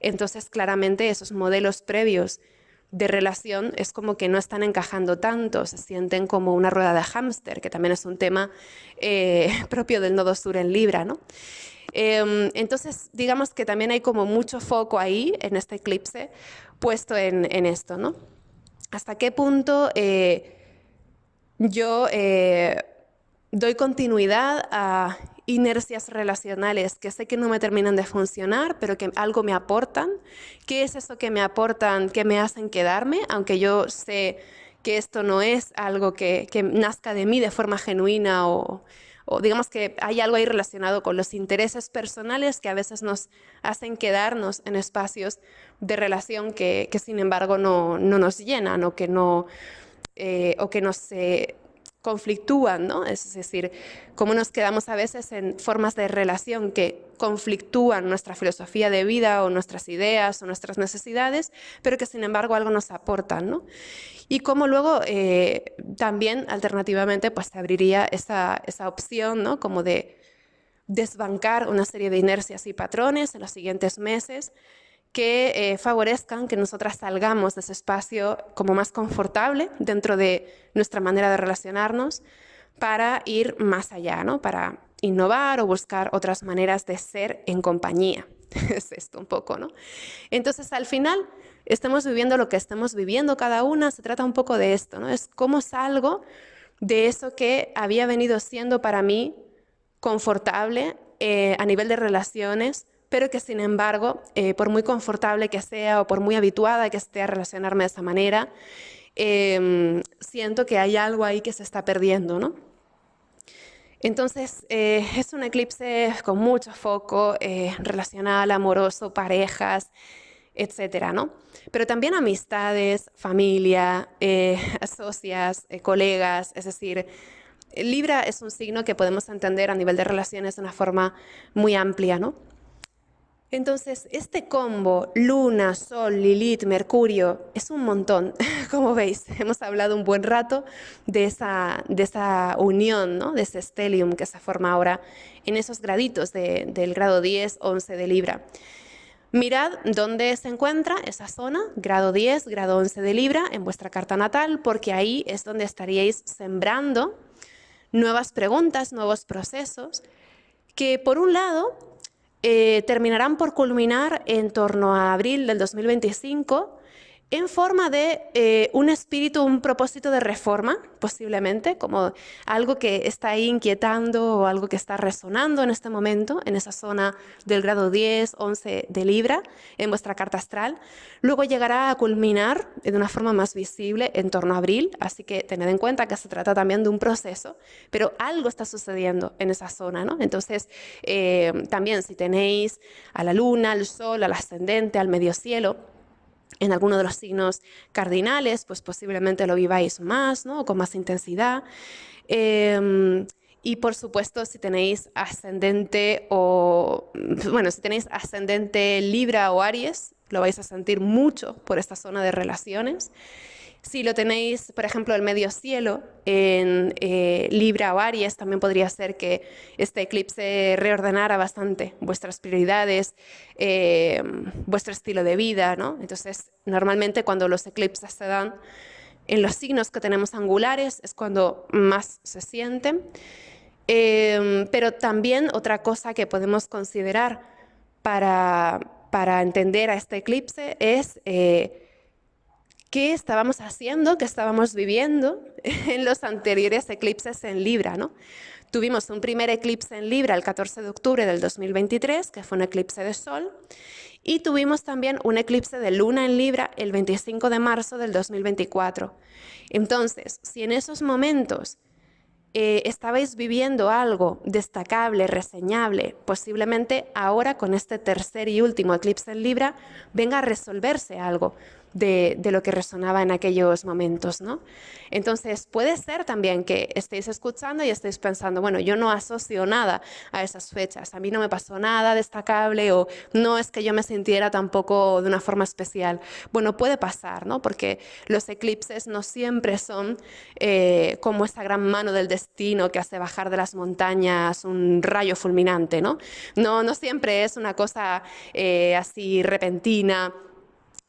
Entonces, claramente, esos modelos previos de relación es como que no están encajando tanto, se sienten como una rueda de hámster, que también es un tema propio del nodo sur en Libra, ¿no? Entonces, digamos que también hay como mucho foco ahí, en este eclipse, puesto en esto, ¿no? ¿Hasta qué punto yo doy continuidad a inercias relacionales que sé que no me terminan de funcionar, pero que algo me aportan? ¿Qué es eso que me aportan, que me hacen quedarme, aunque yo sé que esto no es algo que nazca de mí de forma genuina o digamos que hay algo ahí relacionado con los intereses personales que a veces nos hacen quedarnos en espacios de relación que sin embargo no nos llenan o que nos conflictúan, ¿no? Es decir, cómo nos quedamos a veces en formas de relación que conflictúan nuestra filosofía de vida o nuestras ideas o nuestras necesidades, pero que sin embargo algo nos aportan, ¿no? Y cómo luego también alternativamente pues se abriría esa opción, ¿no? Como de desbancar una serie de inercias y patrones en los siguientes meses que favorezcan que nosotras salgamos de ese espacio como más confortable dentro de nuestra manera de relacionarnos para ir más allá, ¿no? Para innovar o buscar otras maneras de ser en compañía. Es esto un poco, ¿no? Entonces, al final, estemos viviendo lo que estemos viviendo cada una, se trata un poco de esto, ¿no? Es cómo salgo de eso que había venido siendo para mí confortable a nivel de relaciones, pero que sin embargo, por muy confortable que sea o por muy habituada que esté a relacionarme de esa manera, siento que hay algo ahí que se está perdiendo, ¿no? Entonces, es un eclipse con mucho foco relacional, amoroso, parejas, etcétera, ¿no? Pero también amistades, familia, socias, colegas, es decir, Libra es un signo que podemos entender a nivel de relaciones de una forma muy amplia, ¿no? Entonces, este combo Luna, Sol, Lilith, Mercurio es un montón. Como veis, hemos hablado un buen rato de esa unión, ¿no? De ese stellium que se forma ahora en esos graditos del grado 10, 11 de Libra. Mirad dónde se encuentra esa zona, grado 10, grado 11 de Libra, en vuestra carta natal, porque ahí es donde estaríais sembrando nuevas preguntas, nuevos procesos, que por un lado terminarán por culminar en torno a abril del 2025 en forma de un espíritu, un propósito de reforma, posiblemente, como algo que está ahí inquietando o algo que está resonando en este momento, en esa zona del grado 10, 11 de Libra, en vuestra carta astral. Luego llegará a culminar de una forma más visible en torno a abril, así que tened en cuenta que se trata también de un proceso, pero algo está sucediendo en esa zona, ¿no? Entonces, también si tenéis a la luna, al sol, al ascendente, al medio cielo, en alguno de los signos cardinales, pues posiblemente lo viváis más, ¿no? O con más intensidad. Y por supuesto, si tenéis ascendente si tenéis ascendente Libra o Aries, lo vais a sentir mucho por esta zona de relaciones. Si lo tenéis, por ejemplo, el medio cielo en Libra o Aries, también podría ser que este eclipse reordenara bastante vuestras prioridades, vuestro estilo de vida, ¿no? Entonces, normalmente cuando los eclipses se dan en los signos que tenemos angulares es cuando más se sienten. Pero también otra cosa que podemos considerar para entender a este eclipse es qué estábamos haciendo, qué estábamos viviendo en los anteriores eclipses en Libra, ¿no? Tuvimos un primer eclipse en Libra el 14 de octubre del 2023, que fue un eclipse de Sol, y tuvimos también un eclipse de Luna en Libra el 25 de marzo del 2024. Entonces, si en esos momentos estabais viviendo algo destacable, reseñable, posiblemente ahora con este tercer y último eclipse en Libra venga a resolverse algo de lo que resonaba en aquellos momentos, ¿no? Entonces puede ser también que estéis escuchando y estéis pensando, bueno, yo no asocio nada a esas fechas, a mí no me pasó nada destacable o no es que yo me sintiera tampoco de una forma especial. Bueno, puede pasar, ¿no? Porque los eclipses no siempre son como esa gran mano del destino que hace bajar de las montañas un rayo fulminante, ¿no? No siempre es una cosa así repentina,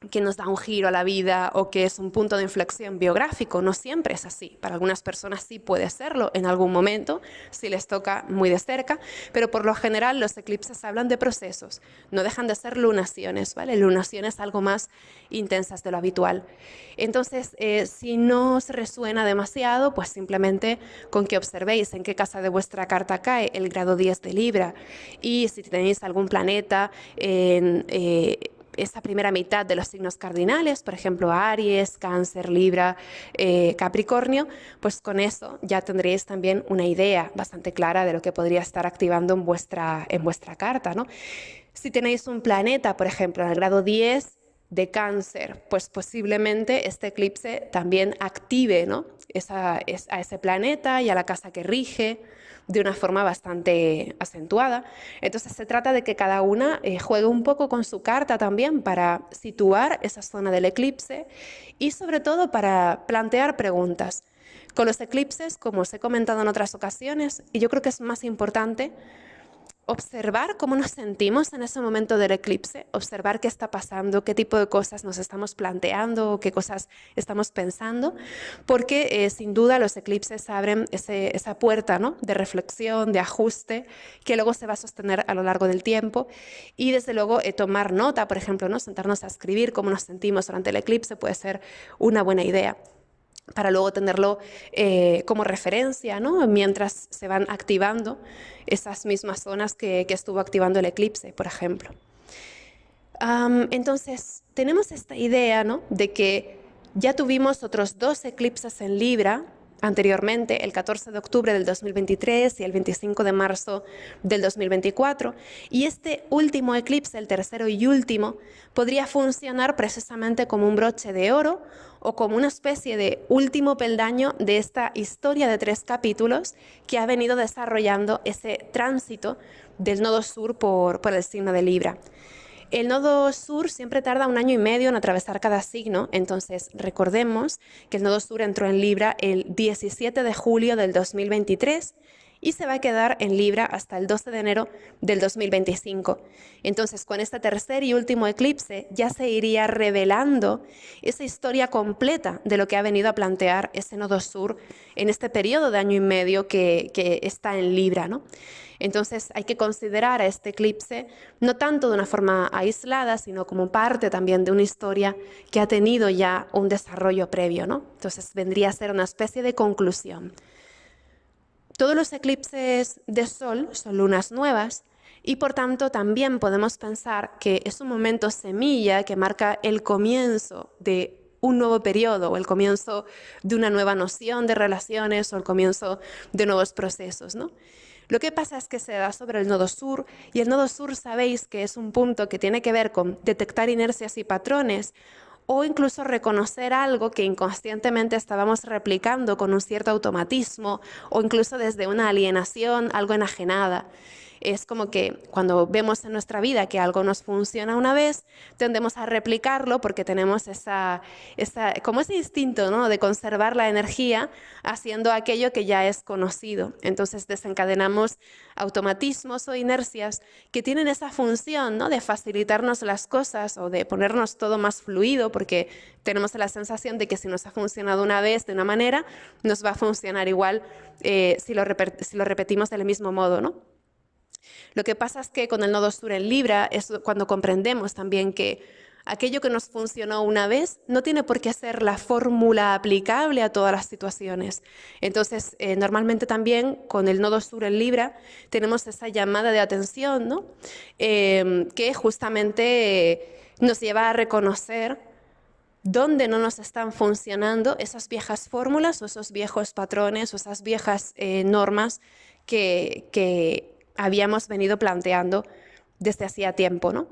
que nos da un giro a la vida o que es un punto de inflexión biográfico. No siempre es así. Para algunas personas sí puede serlo en algún momento, si les toca muy de cerca, pero por lo general los eclipses hablan de procesos, no dejan de ser lunaciones, ¿vale? Lunaciones algo más intensas de lo habitual. Entonces, si no os resuena demasiado, pues simplemente con que observéis en qué casa de vuestra carta cae el grado 10 de Libra y si tenéis algún planeta en esa primera mitad de los signos cardinales, por ejemplo, Aries, Cáncer, Libra, Capricornio, pues con eso ya tendréis también una idea bastante clara de lo que podría estar activando en vuestra carta, ¿no? Si tenéis un planeta, por ejemplo, en el grado 10 de Cáncer, pues posiblemente este eclipse también active, ¿no? a ese planeta y a la casa que rige de una forma bastante acentuada. Entonces se trata de que cada una juegue un poco con su carta también para situar esa zona del eclipse y sobre todo para plantear preguntas. Con los eclipses, como os he comentado en otras ocasiones, y yo creo que es más importante observar cómo nos sentimos en ese momento del eclipse, observar qué está pasando, qué tipo de cosas nos estamos planteando, qué cosas estamos pensando, porque sin duda los eclipses abren esa puerta, ¿no? De reflexión, de ajuste, que luego se va a sostener a lo largo del tiempo y desde luego tomar nota, por ejemplo, ¿no? Sentarnos a escribir cómo nos sentimos durante el eclipse puede ser una buena idea para luego tenerlo como referencia, ¿no? Mientras se van activando esas mismas zonas que estuvo activando el eclipse, por ejemplo. Entonces, tenemos esta idea, ¿no? De que ya tuvimos otros 2 eclipses en Libra anteriormente, el 14 de octubre del 2023 y el 25 de marzo del 2024. Y este último eclipse, el tercero y último, podría funcionar precisamente como un broche de oro o como una especie de último peldaño de esta historia de 3 capítulos que ha venido desarrollando ese tránsito del nodo sur por el signo de Libra. El nodo sur siempre tarda 1 año y medio en atravesar cada signo, entonces recordemos que el nodo sur entró en Libra el 17 de julio del 2023 y se va a quedar en Libra hasta el 12 de enero del 2025. Entonces, con este tercer y último eclipse ya se iría revelando esa historia completa de lo que ha venido a plantear ese nodo sur en este periodo de 1 año y medio que está en Libra, ¿no? Entonces hay que considerar a este eclipse no tanto de una forma aislada, sino como parte también de una historia que ha tenido ya un desarrollo previo, ¿no? Entonces vendría a ser una especie de conclusión. Todos los eclipses de Sol son lunas nuevas y por tanto también podemos pensar que es un momento semilla que marca el comienzo de un nuevo periodo o el comienzo de una nueva noción de relaciones o el comienzo de nuevos procesos, ¿no? Lo que pasa es que se da sobre el nodo sur y el nodo sur sabéis que es un punto que tiene que ver con detectar inercias y patrones o incluso reconocer algo que inconscientemente estábamos replicando con un cierto automatismo o incluso desde una alienación, algo enajenada. Es como que cuando vemos en nuestra vida que algo nos funciona una vez, tendemos a replicarlo porque tenemos como ese instinto, ¿no?, de conservar la energía haciendo aquello que ya es conocido. Entonces desencadenamos automatismos o inercias que tienen esa función, ¿no?, de facilitarnos las cosas o de ponernos todo más fluido porque tenemos la sensación de que si nos ha funcionado una vez de una manera, nos va a funcionar igual si lo repetimos del mismo modo, ¿no? Lo que pasa es que con el nodo sur en Libra es cuando comprendemos también que aquello que nos funcionó una vez no tiene por qué ser la fórmula aplicable a todas las situaciones. Entonces, normalmente también con el nodo sur en Libra tenemos esa llamada de atención, ¿no?, que justamente nos lleva a reconocer dónde no nos están funcionando esas viejas fórmulas o esos viejos patrones o esas viejas normas que habíamos venido planteando desde hacía tiempo, ¿no?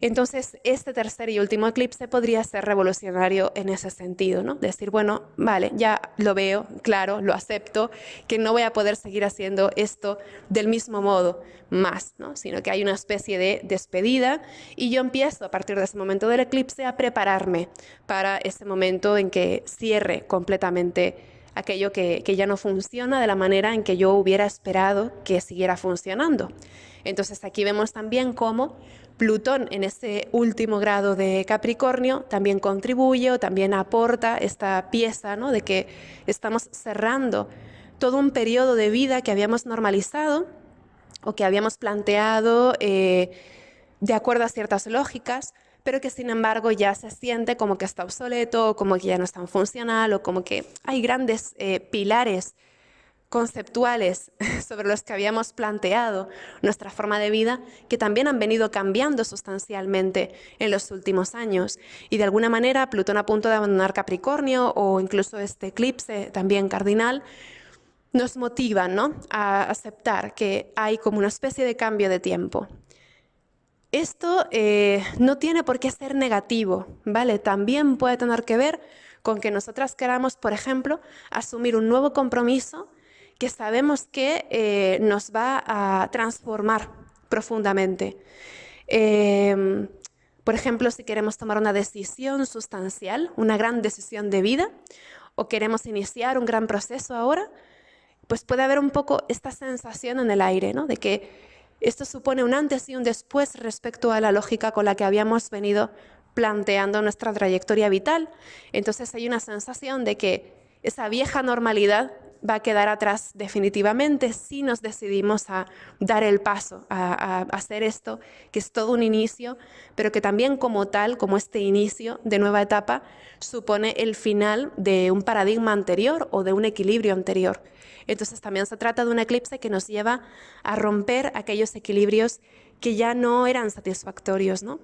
Entonces, este tercer y último eclipse podría ser revolucionario en ese sentido, ¿no? Decir, bueno, vale, ya lo veo, claro, lo acepto, que no voy a poder seguir haciendo esto del mismo modo más, ¿no?, sino que hay una especie de despedida y yo empiezo a partir de ese momento del eclipse a prepararme para ese momento en que cierre completamente aquello que ya no funciona de la manera en que yo hubiera esperado que siguiera funcionando. Entonces aquí vemos también cómo Plutón en ese último grado de Capricornio también contribuye o también aporta esta pieza, ¿no?, de que estamos cerrando todo un periodo de vida que habíamos normalizado o que habíamos planteado de acuerdo a ciertas lógicas, pero que sin embargo ya se siente como que está obsoleto, o como que ya no es tan funcional, o como que hay grandes pilares conceptuales sobre los que habíamos planteado nuestra forma de vida, que también han venido cambiando sustancialmente en los últimos años. Y de alguna manera Plutón a punto de abandonar Capricornio o incluso este eclipse también cardinal nos motivan, ¿no?, a aceptar que hay como una especie de cambio de tiempo. Esto no tiene por qué ser negativo, ¿vale? También puede tener que ver con que nosotras queramos, por ejemplo, asumir un nuevo compromiso que sabemos que nos va a transformar profundamente. Por ejemplo, si queremos tomar una decisión sustancial, una gran decisión de vida, o queremos iniciar un gran proceso ahora, pues puede haber un poco esta sensación en el aire, ¿no?, de que esto supone un antes y un después respecto a la lógica con la que habíamos venido planteando nuestra trayectoria vital. Entonces hay una sensación de que esa vieja normalidad va a quedar atrás definitivamente si nos decidimos a dar el paso, a hacer esto, que es todo un inicio, pero que también como tal, como este inicio de nueva etapa, supone el final de un paradigma anterior o de un equilibrio anterior. Entonces también se trata de un eclipse que nos lleva a romper aquellos equilibrios que ya no eran satisfactorios, ¿no?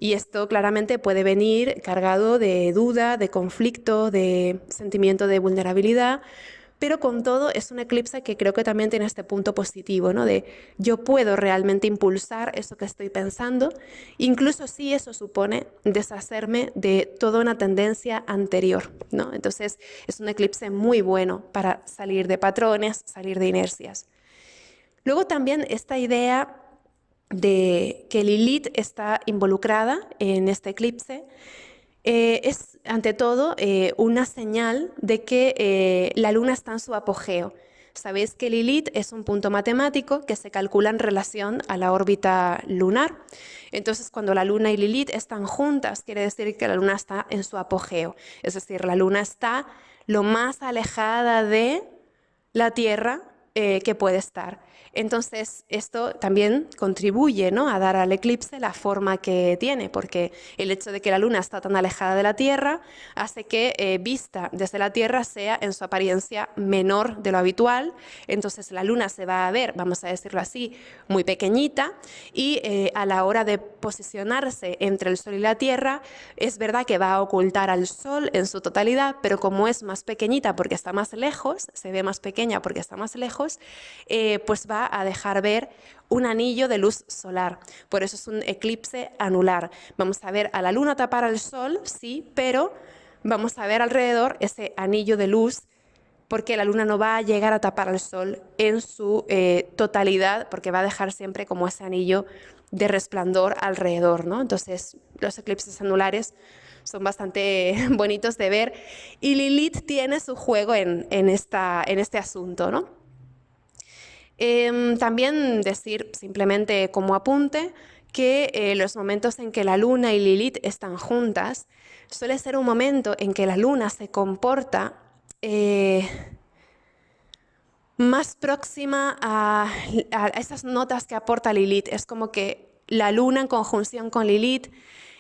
Y esto claramente puede venir cargado de duda, de conflicto, de sentimiento de vulnerabilidad, pero con todo es un eclipse que creo que también tiene este punto positivo, ¿no? De yo puedo realmente impulsar eso que estoy pensando, incluso si eso supone deshacerme de toda una tendencia anterior, ¿no? Entonces es un eclipse muy bueno para salir de patrones, salir de inercias. Luego también esta idea de que Lilith está involucrada en este eclipse es, ante todo, una señal de que la Luna está en su apogeo. Sabéis que Lilith es un punto matemático que se calcula en relación a la órbita lunar. Entonces, cuando la Luna y Lilith están juntas, quiere decir que la Luna está en su apogeo. Es decir, la Luna está lo más alejada de la Tierra que puede estar. Entonces, esto también contribuye, ¿no?, a dar al eclipse la forma que tiene, porque el hecho de que la Luna está tan alejada de la Tierra hace que vista desde la Tierra sea en su apariencia menor de lo habitual. Entonces la Luna se va a ver, vamos a decirlo así, muy pequeñita, y a la hora de posicionarse entre el Sol y la Tierra, es verdad que va a ocultar al Sol en su totalidad, pero como es más pequeñita porque está más lejos, se ve más pequeña porque está más lejos, pues va a dejar ver un anillo de luz solar. Por eso es un eclipse anular. Vamos a ver a la Luna tapar al Sol, sí, pero vamos a ver alrededor ese anillo de luz, porque la Luna no va a llegar a tapar al Sol en su totalidad, porque va a dejar siempre como ese anillo de resplandor alrededor, ¿no? Entonces, los eclipses anulares son bastante bonitos de ver, y Lilith tiene su juego en este asunto, ¿no? También decir, simplemente como apunte, que los momentos en que la Luna y Lilith están juntas suele ser un momento en que la Luna se comporta más próxima a esas notas que aporta Lilith. Es como que la Luna en conjunción con Lilith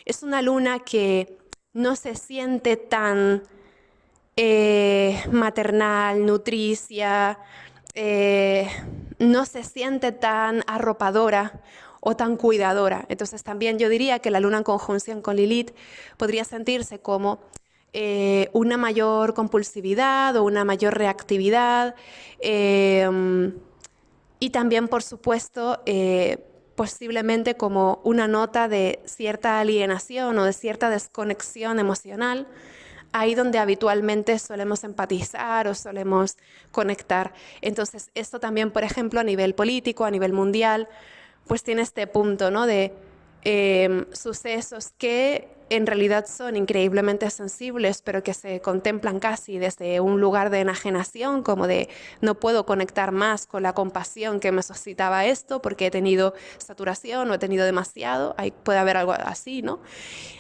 es una Luna que no se siente tan maternal, nutricia, no se siente tan arropadora o tan cuidadora. Entonces también yo diría que la Luna en conjunción con Lilith podría sentirse como una mayor compulsividad o una mayor reactividad, y también, por supuesto, posiblemente como una nota de cierta alienación o de cierta desconexión emocional, ahí donde habitualmente solemos empatizar o solemos conectar. Entonces, esto también, por ejemplo, a nivel político, a nivel mundial, pues tiene este punto, ¿no?, de sucesos que en realidad son increíblemente sensibles, pero que se contemplan casi desde un lugar de enajenación, como de no puedo conectar más con la compasión que me suscitaba esto porque he tenido saturación o he tenido demasiado. Ahí puede haber algo así, ¿no?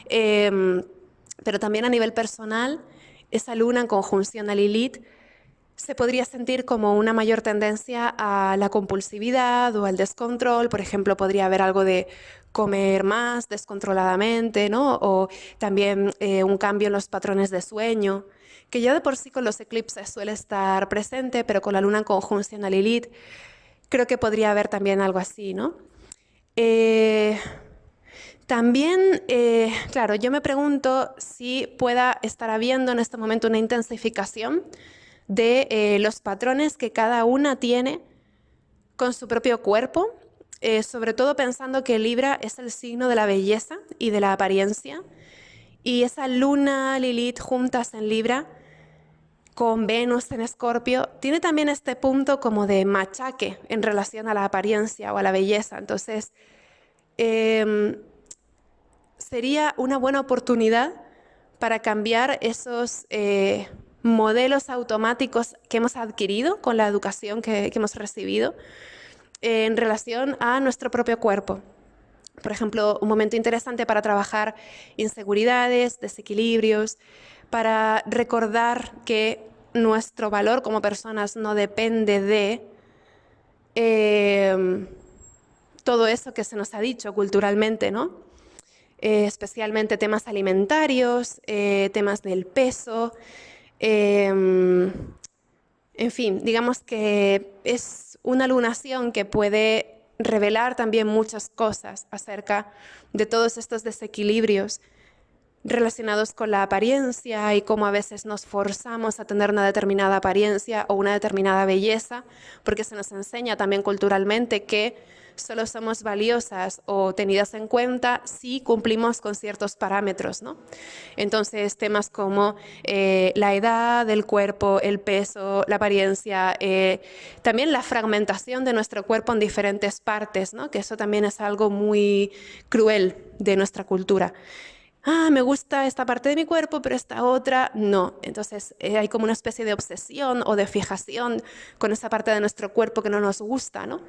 Pero también a nivel personal, esa Luna en conjunción a Lilith se podría sentir como una mayor tendencia a la compulsividad o al descontrol. Por ejemplo, podría haber algo de comer más descontroladamente, ¿no? O también un cambio en los patrones de sueño, que ya de por sí con los eclipses suele estar presente, pero con la Luna en conjunción a Lilith creo que podría haber también algo así, ¿no? También, claro, yo me pregunto si pueda estar habiendo en este momento una intensificación de los patrones que cada una tiene con su propio cuerpo, sobre todo pensando que Libra es el signo de la belleza y de la apariencia, y esa Luna, Lilith juntas en Libra con Venus en Escorpio, tiene también este punto como de machaque en relación a la apariencia o a la belleza. Entonces, sería una buena oportunidad para cambiar esos modelos automáticos que hemos adquirido con la educación que hemos recibido en relación a nuestro propio cuerpo. Por ejemplo, un momento interesante para trabajar inseguridades, desequilibrios, para recordar que nuestro valor como personas no depende de todo eso que se nos ha dicho culturalmente, ¿no? Especialmente temas alimentarios, temas del peso, en fin, digamos que es una lunación que puede revelar también muchas cosas acerca de todos estos desequilibrios relacionados con la apariencia y cómo a veces nos forzamos a tener una determinada apariencia o una determinada belleza, porque se nos enseña también culturalmente que solo somos valiosas o tenidas en cuenta si cumplimos con ciertos parámetros, ¿no? Entonces, temas como la edad del cuerpo, el peso, la apariencia, también la fragmentación de nuestro cuerpo en diferentes partes, ¿no? Que eso también es algo muy cruel de nuestra cultura. Me gusta esta parte de mi cuerpo, pero esta otra no. Entonces hay como una especie de obsesión o de fijación con esa parte de nuestro cuerpo que no nos gusta, ¿no?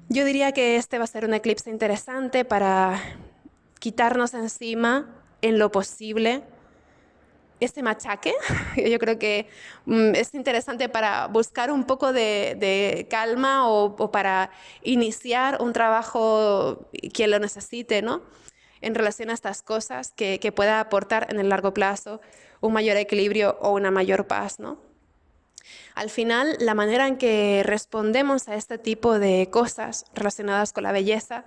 Yo diría que este va a ser un eclipse interesante para quitarnos encima en lo posible este machaque. Yo creo que es interesante para buscar un poco de calma o para iniciar un trabajo, quien lo necesite, ¿no? En relación a estas cosas que pueda aportar en el largo plazo un mayor equilibrio o una mayor paz, ¿no? Al final, la manera en que respondemos a este tipo de cosas relacionadas con la belleza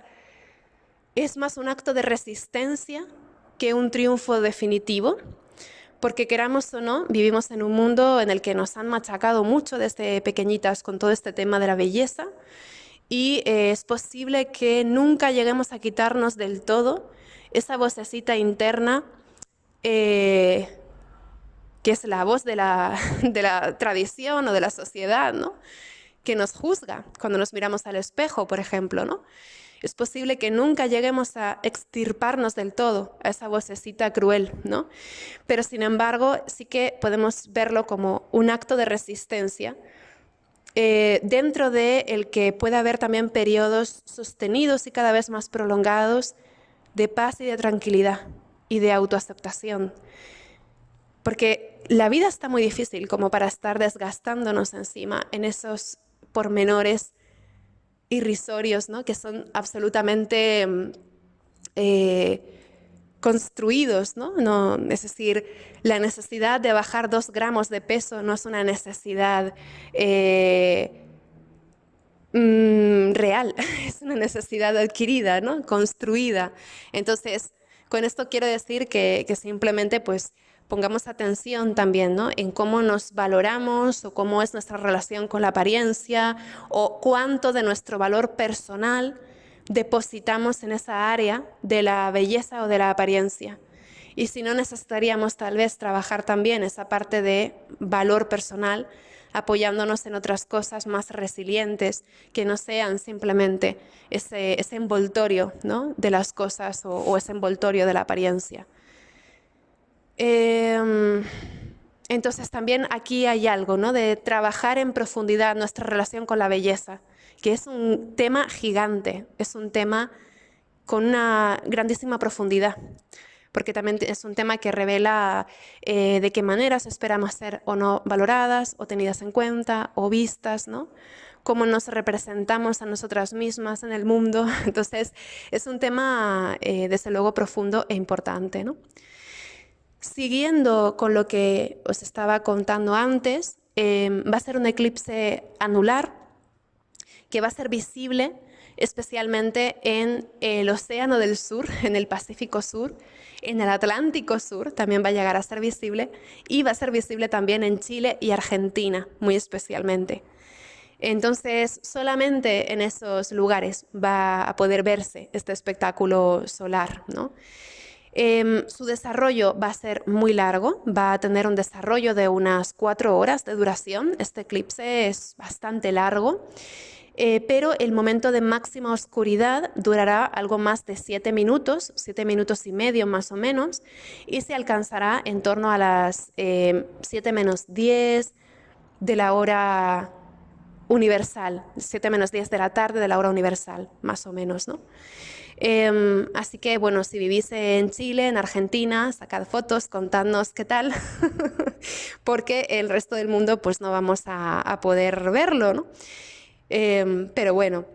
es más un acto de resistencia que un triunfo definitivo, porque queramos o no, vivimos en un mundo en el que nos han machacado mucho desde pequeñitas con todo este tema de la belleza y es posible que nunca lleguemos a quitarnos del todo esa vocecita interna que es la voz de de la tradición o de la sociedad, ¿no? Que nos juzga cuando nos miramos al espejo, por ejemplo, ¿no? Es posible que nunca lleguemos a extirparnos del todo a esa vocecita cruel, ¿no? Pero sin embargo, sí que podemos verlo como un acto de resistencia dentro de el que puede haber también periodos sostenidos y cada vez más prolongados de paz y de tranquilidad y de autoaceptación. Porque la vida está muy difícil como para estar desgastándonos encima en esos pormenores irrisorios, ¿no? Que son absolutamente construidos, ¿no? No, es decir, la necesidad de bajar 2 gramos de peso no es una necesidad real, es una necesidad adquirida, ¿no? Construida. Entonces, con esto quiero decir que simplemente pues pongamos atención también, ¿no? En cómo nos valoramos o cómo es nuestra relación con la apariencia o cuánto de nuestro valor personal depositamos en esa área de la belleza o de la apariencia. Y si no, necesitaríamos tal vez trabajar también esa parte de valor personal, apoyándonos en otras cosas más resilientes, que no sean simplemente ese envoltorio, ¿no? De las cosas o ese envoltorio de la apariencia. Entonces también aquí hay algo, ¿no? De trabajar en profundidad nuestra relación con la belleza, que es un tema gigante, es un tema con una grandísima profundidad, porque también es un tema que revela de qué maneras esperamos ser o no valoradas o tenidas en cuenta o vistas, ¿no? Cómo nos representamos a nosotras mismas en el mundo. Entonces es un tema desde luego profundo e importante, ¿no? Siguiendo con lo que os estaba contando antes, va a ser un eclipse anular que va a ser visible especialmente en el Océano del Sur, en el Pacífico Sur, en el Atlántico Sur también va a llegar a ser visible y va a ser visible también en Chile y Argentina, muy especialmente. Entonces, solamente en esos lugares va a poder verse este espectáculo solar, ¿no? Su desarrollo va a ser muy largo, va a tener un desarrollo de unas 4 horas de duración. Este eclipse es bastante largo, pero el momento de máxima oscuridad durará algo más de 7 minutos, 7 minutos y medio más o menos, y se alcanzará en torno a las 7 menos 10 de la hora universal, 7 menos 10 de la tarde de la hora universal, más o menos, ¿no? Así que, bueno, si vivís en Chile, en Argentina, sacad fotos, contadnos qué tal, porque el resto del mundo pues no vamos a poder verlo, ¿no? Pero bueno,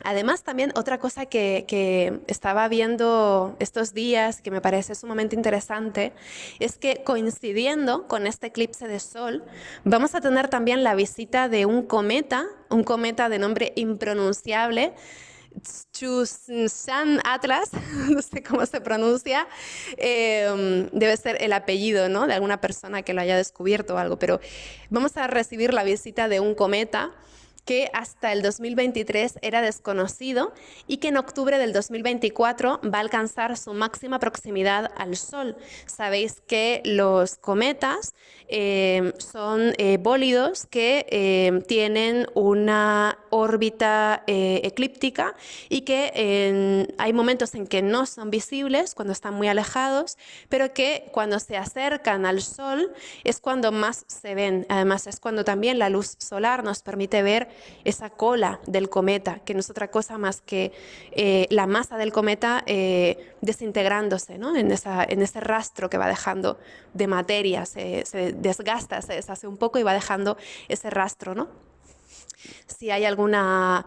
Además, también otra cosa que estaba viendo estos días, que me parece sumamente interesante, es que coincidiendo con este eclipse de sol, vamos a tener también la visita de un cometa de nombre impronunciable, Chushan Atlas, no sé cómo se pronuncia, debe ser el apellido, ¿no?, de alguna persona que lo haya descubierto o algo, pero vamos a recibir la visita de un cometa que hasta el 2023 era desconocido y que en octubre del 2024 va a alcanzar su máxima proximidad al Sol. Sabéis que los cometas son bólidos que tienen una órbita eclíptica y que hay momentos en que no son visibles, cuando están muy alejados, pero que cuando se acercan al Sol es cuando más se ven. Además, es cuando también la luz solar nos permite ver esa cola del cometa, que no es otra cosa más que la masa del cometa desintegrándose, ¿no?, en ese rastro que va dejando de materia, se desgasta, se deshace un poco y va dejando ese rastro, ¿no? Si hay alguna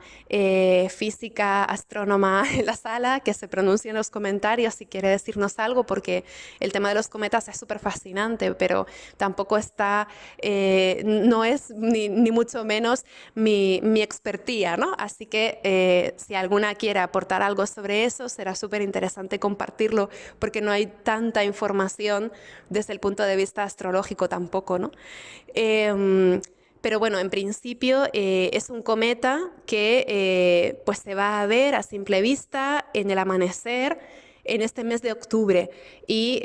física, astrónoma en la sala, que se pronuncie en los comentarios si quiere decirnos algo, porque el tema de los cometas es súper fascinante, pero tampoco está, no es ni mucho menos mi expertía, ¿no? Así que si alguna quiere aportar algo sobre eso, será súper interesante compartirlo, porque no hay tanta información desde el punto de vista astrológico tampoco, ¿no? Pero bueno, en principio es un cometa que pues se va a ver a simple vista en el amanecer en este mes de octubre y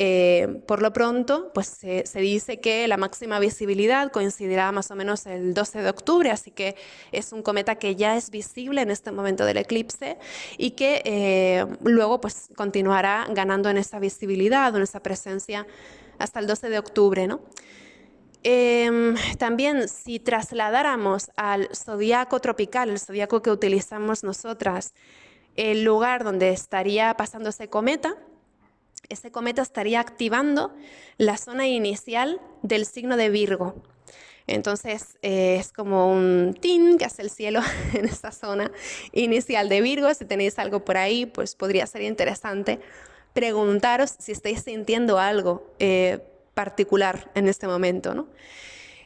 por lo pronto pues se dice que la máxima visibilidad coincidirá más o menos el 12 de octubre, así que es un cometa que ya es visible en este momento del eclipse y que luego pues continuará ganando en esa visibilidad o en esa presencia hasta el 12 de octubre, ¿no? También si trasladáramos al zodiaco tropical, el zodiaco que utilizamos nosotras, el lugar donde estaría pasando ese cometa estaría activando la zona inicial del signo de Virgo. Entonces es como un tin que hace el cielo en esa zona inicial de Virgo. Si tenéis algo por ahí, pues podría ser interesante preguntaros si estáis sintiendo algo particular en este momento, ¿no?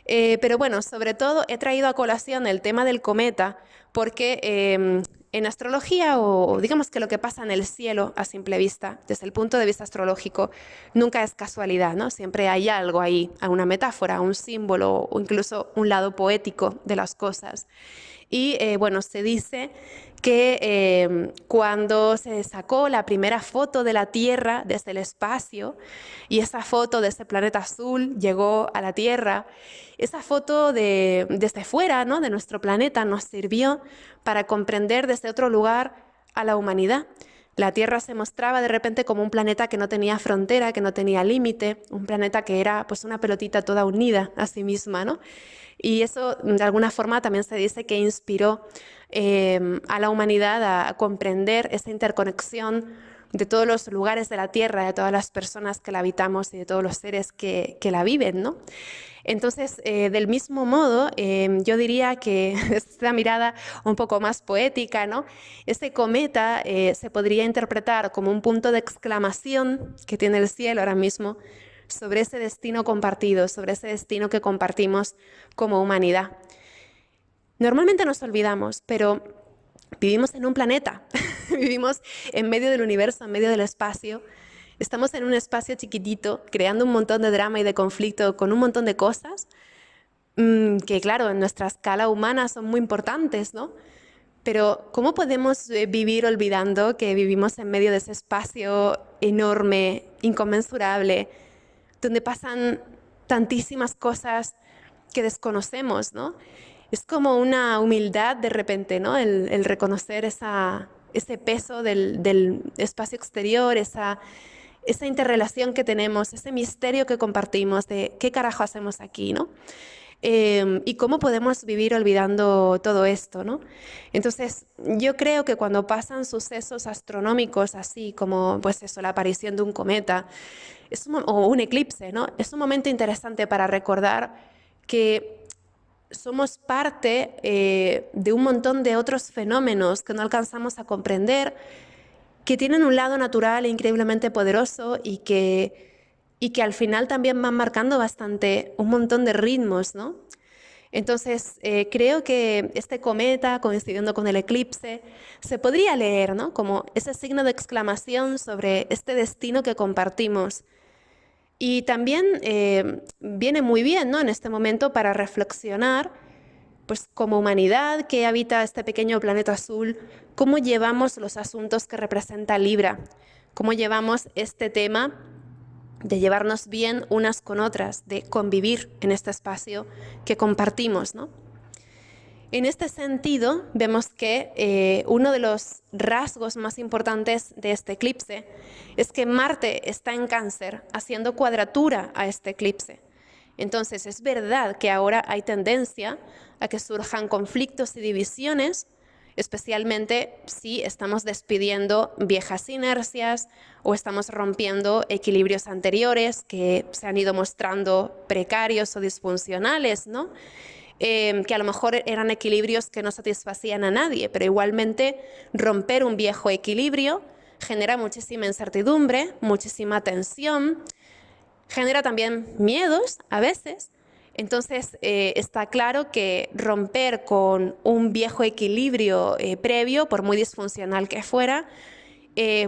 Pero bueno, sobre todo he traído a colación el tema del cometa porque en astrología, o digamos que lo que pasa en el cielo a simple vista, desde el punto de vista astrológico, nunca es casualidad, ¿no? Siempre hay algo ahí, una metáfora, un símbolo o incluso un lado poético de las cosas. Y bueno, se dice que cuando se sacó la primera foto de la Tierra desde el espacio y esa foto de ese planeta azul llegó a la Tierra, esa foto desde fuera, ¿no?, de nuestro planeta nos sirvió para comprender desde otro lugar a la humanidad. La Tierra se mostraba de repente como un planeta que no tenía frontera, que no tenía límite, un planeta que era pues una pelotita toda unida a sí misma, ¿no? Y eso de alguna forma también se dice que inspiró a la humanidad a comprender esa interconexión de todos los lugares de la Tierra, de todas las personas que la habitamos y de todos los seres que la viven, ¿no? Entonces, del mismo modo, yo diría que esta mirada un poco más poética, ¿no?, este cometa se podría interpretar como un punto de exclamación que tiene el cielo ahora mismo sobre ese destino compartido, sobre ese destino que compartimos como humanidad. Normalmente nos olvidamos, pero vivimos en un planeta, vivimos en medio del universo, en medio del espacio. Estamos en un espacio chiquitito, creando un montón de drama y de conflicto con un montón de cosas que, claro, en nuestra escala humana son muy importantes, ¿no? Pero ¿cómo podemos vivir olvidando que vivimos en medio de ese espacio enorme, inconmensurable, donde pasan tantísimas cosas que desconocemos, ¿no? Es como una humildad de repente, ¿no? El reconocer ese peso del espacio exterior, esa interrelación que tenemos, ese misterio que compartimos de qué carajo hacemos aquí, ¿no? Y cómo podemos vivir olvidando todo esto, ¿no? Entonces, yo creo que cuando pasan sucesos astronómicos así como, pues eso, la aparición de un cometa o un eclipse, ¿no?, es un momento interesante para recordar que somos parte de un montón de otros fenómenos que no alcanzamos a comprender, que tienen un lado natural e increíblemente poderoso y que al final también van marcando bastante un montón de ritmos, ¿no? Entonces, creo que este cometa, coincidiendo con el eclipse, se podría leer, ¿no?, como ese signo de exclamación sobre este destino que compartimos. Y también viene muy bien, ¿no?, en este momento para reflexionar, pues como humanidad que habita este pequeño planeta azul, cómo llevamos los asuntos que representa Libra, cómo llevamos este tema de llevarnos bien unas con otras, de convivir en este espacio que compartimos, ¿no? En este sentido, vemos que uno de los rasgos más importantes de este eclipse es que Marte está en Cáncer haciendo cuadratura a este eclipse. Entonces, es verdad que ahora hay tendencia a que surjan conflictos y divisiones, especialmente si estamos despidiendo viejas inercias o estamos rompiendo equilibrios anteriores que se han ido mostrando precarios o disfuncionales, ¿no? Que a lo mejor eran equilibrios que no satisfacían a nadie, pero igualmente romper un viejo equilibrio genera muchísima incertidumbre, muchísima tensión, genera también miedos a veces. Entonces está claro que romper con un viejo equilibrio previo, por muy disfuncional que fuera,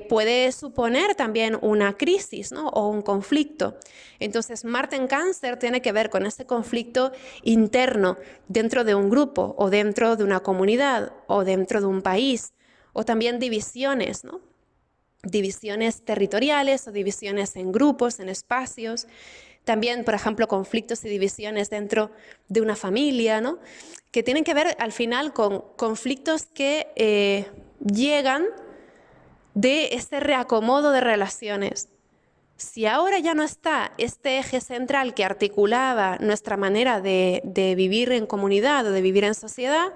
puede suponer también una crisis, ¿no?, o un conflicto. Entonces, Marte en Cáncer tiene que ver con ese conflicto interno dentro de un grupo o dentro de una comunidad o dentro de un país, o también divisiones, ¿no?, divisiones territoriales o divisiones en grupos, en espacios. También, por ejemplo, conflictos y divisiones dentro de una familia, ¿no?, que tienen que ver al final con conflictos que llegan de este reacomodo de relaciones. Si ahora ya no está este eje central que articulaba nuestra manera de vivir en comunidad o de vivir en sociedad,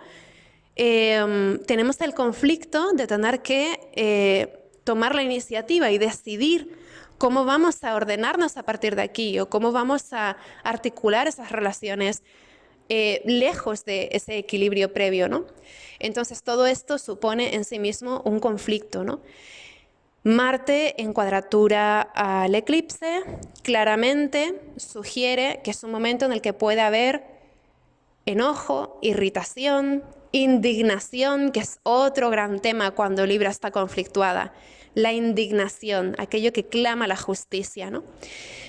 tenemos el conflicto de tener que tomar la iniciativa y decidir cómo vamos a ordenarnos a partir de aquí o cómo vamos a articular esas relaciones lejos de ese equilibrio previo, ¿no? Entonces, todo esto supone en sí mismo un conflicto, ¿no? Marte en cuadratura al eclipse claramente sugiere que es un momento en el que puede haber enojo, irritación, indignación, que es otro gran tema cuando Libra está conflictuada. La indignación, aquello que clama la justicia, ¿no?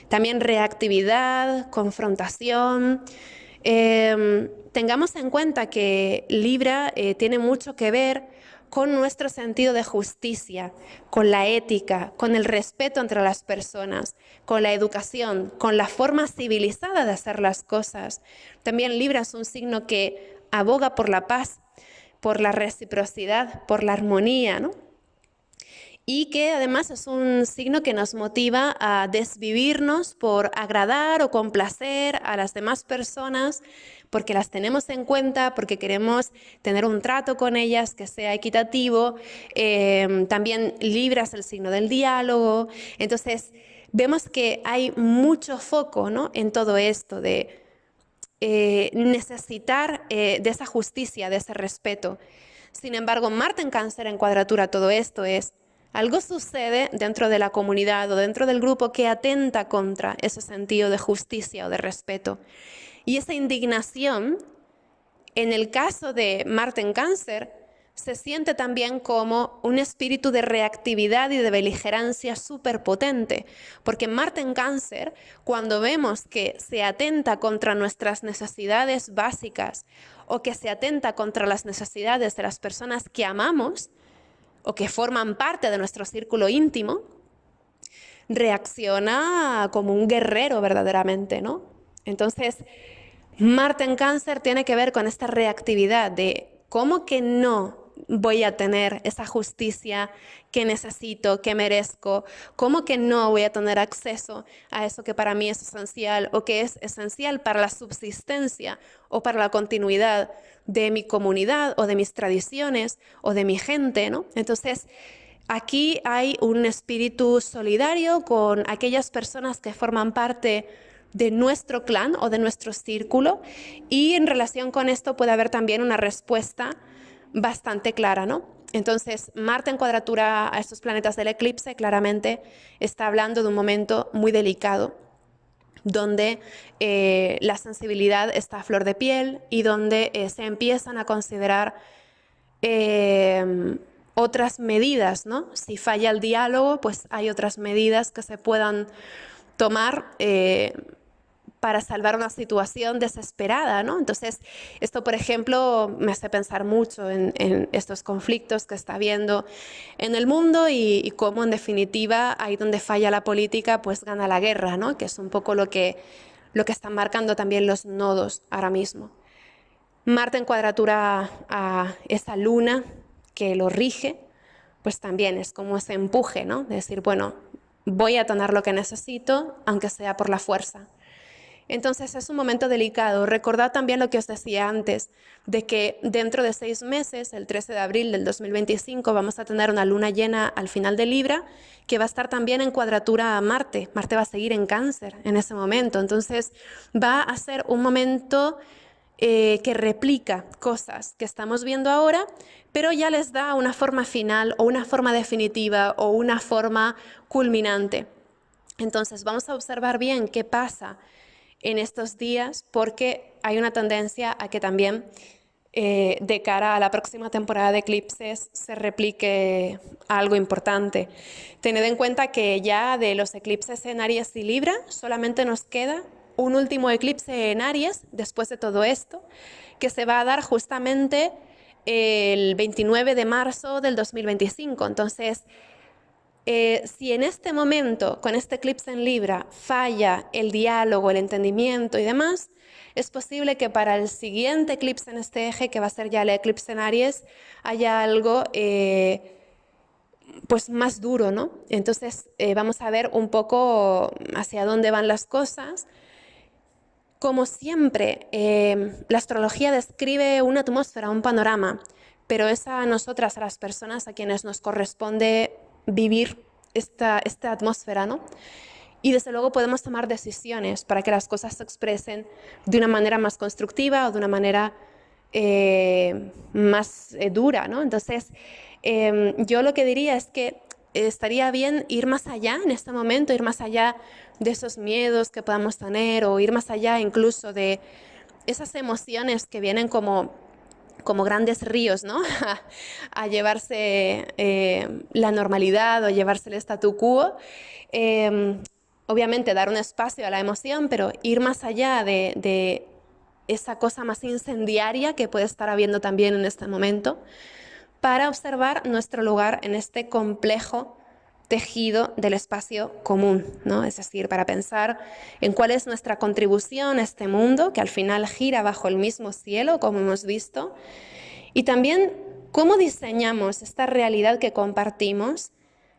También reactividad, confrontación. Tengamos en cuenta que Libra tiene mucho que ver con nuestro sentido de justicia, con la ética, con el respeto entre las personas, con la educación, con la forma civilizada de hacer las cosas. También Libra es un signo que aboga por la paz, por la reciprocidad, por la armonía, ¿no? Y que además es un signo que nos motiva a desvivirnos por agradar o complacer a las demás personas, porque las tenemos en cuenta, porque queremos tener un trato con ellas que sea equitativo. También Libra es el signo del diálogo. Entonces, vemos que hay mucho foco, ¿no?, en todo esto de necesitar de esa justicia, de ese respeto. Sin embargo, Marte en Cáncer en cuadratura, todo esto es algo sucede dentro de la comunidad o dentro del grupo que atenta contra ese sentido de justicia o de respeto. Y esa indignación, en el caso de Marte en Cáncer, se siente también como un espíritu de reactividad y de beligerancia súper potente, porque Marte en Cáncer, cuando vemos que se atenta contra nuestras necesidades básicas o que se atenta contra las necesidades de las personas que amamos o que forman parte de nuestro círculo íntimo, reacciona como un guerrero verdaderamente, ¿no? Entonces, Marte en Cáncer tiene que ver con esta reactividad de cómo que no voy a tener esa justicia que necesito, que merezco, cómo que no voy a tener acceso a eso que para mí es esencial o que es esencial para la subsistencia o para la continuidad de mi comunidad o de mis tradiciones o de mi gente, ¿no? Entonces, aquí hay un espíritu solidario con aquellas personas que forman parte de nuestro clan o de nuestro círculo, y en relación con esto puede haber también una respuesta bastante clara, ¿no? Entonces, Marte en cuadratura a estos planetas del eclipse claramente está hablando de un momento muy delicado, donde la sensibilidad está a flor de piel y donde se empiezan a considerar otras medidas, ¿no? Si falla el diálogo, pues hay otras medidas que se puedan tomar para salvar una situación desesperada, ¿no? Entonces, esto, por ejemplo, me hace pensar mucho en estos conflictos que está habiendo en el mundo y cómo, en definitiva, ahí donde falla la política, pues gana la guerra, ¿no? Que es un poco lo que están marcando también los nodos ahora mismo. Marte en cuadratura a esa luna que lo rige, pues también es como ese empuje, ¿no? De decir, bueno, voy a tener lo que necesito, aunque sea por la fuerza. Entonces es un momento delicado. Recordad también lo que os decía antes, de que dentro de 6 meses, el 13 de abril del 2025, vamos a tener una luna llena al final de Libra, que va a estar también en cuadratura a Marte. Marte va a seguir en Cáncer en ese momento. Entonces va a ser un momento que replica cosas que estamos viendo ahora, pero ya les da una forma final o una forma definitiva o una forma culminante. Entonces vamos a observar bien qué pasa en estos días, porque hay una tendencia a que también de cara a la próxima temporada de eclipses se replique algo importante. Tened en cuenta que ya de los eclipses en Aries y Libra solamente nos queda un último eclipse en Aries después de todo esto, que se va a dar justamente el 29 de marzo del 2025. Entonces, si en este momento, con este eclipse en Libra, falla el diálogo, el entendimiento y demás, es posible que para el siguiente eclipse en este eje, que va a ser ya el eclipse en Aries, haya algo pues más duro, ¿no? Entonces vamos a ver un poco hacia dónde van las cosas. Como siempre, la astrología describe una atmósfera, un panorama, pero es a nosotras, a las personas a quienes nos corresponde vivir esta atmósfera, ¿no? Y desde luego podemos tomar decisiones para que las cosas se expresen de una manera más constructiva o de una manera más dura, ¿no? Entonces, yo lo que diría es que estaría bien ir más allá en este momento, ir más allá de esos miedos que podamos tener o ir más allá incluso de esas emociones que vienen como grandes ríos, ¿no? a llevarse la normalidad o llevarse el statu quo. Obviamente dar un espacio a la emoción, pero ir más allá de esa cosa más incendiaria que puede estar habiendo también en este momento, para observar nuestro lugar en este complejo tejido del espacio común, ¿no? Es decir, para pensar en cuál es nuestra contribución a este mundo, que al final gira bajo el mismo cielo, como hemos visto, y también cómo diseñamos esta realidad que compartimos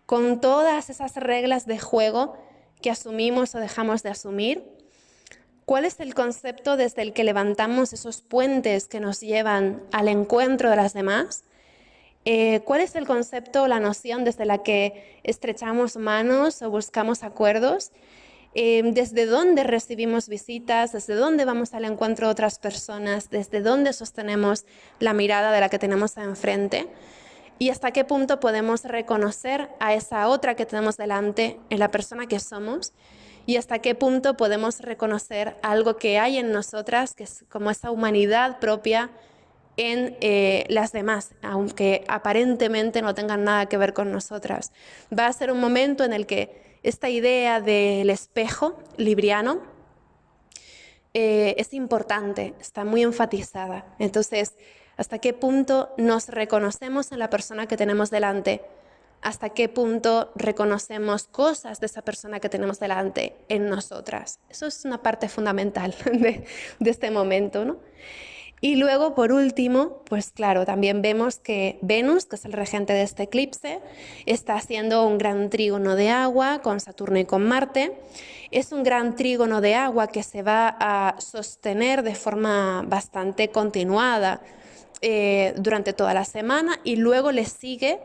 con todas esas reglas de juego que asumimos o dejamos de asumir. ¿Cuál es el concepto desde el que levantamos esos puentes que nos llevan al encuentro de las demás? ¿Cuál es el concepto o la noción desde la que estrechamos manos o buscamos acuerdos? ¿Desde dónde recibimos visitas? ¿Desde dónde vamos al encuentro de otras personas? ¿Desde dónde sostenemos la mirada de la que tenemos enfrente? ¿Y hasta qué punto podemos reconocer a esa otra que tenemos delante en la persona que somos? ¿Y hasta qué punto podemos reconocer algo que hay en nosotras, que es como esa humanidad propia en las demás, aunque aparentemente no tengan nada que ver con nosotras? Va a ser un momento en el que esta idea del espejo libriano es importante, está muy enfatizada. Entonces, ¿hasta qué punto nos reconocemos en la persona que tenemos delante? ¿Hasta qué punto reconocemos cosas de esa persona que tenemos delante en nosotras? Eso es una parte fundamental de este momento, ¿no? Y luego, por último, pues claro, también vemos que Venus, que es el regente de este eclipse, está haciendo un gran trígono de agua con Saturno y con Marte. Es un gran trígono de agua que se va a sostener de forma bastante continuada durante toda la semana, y luego le sigue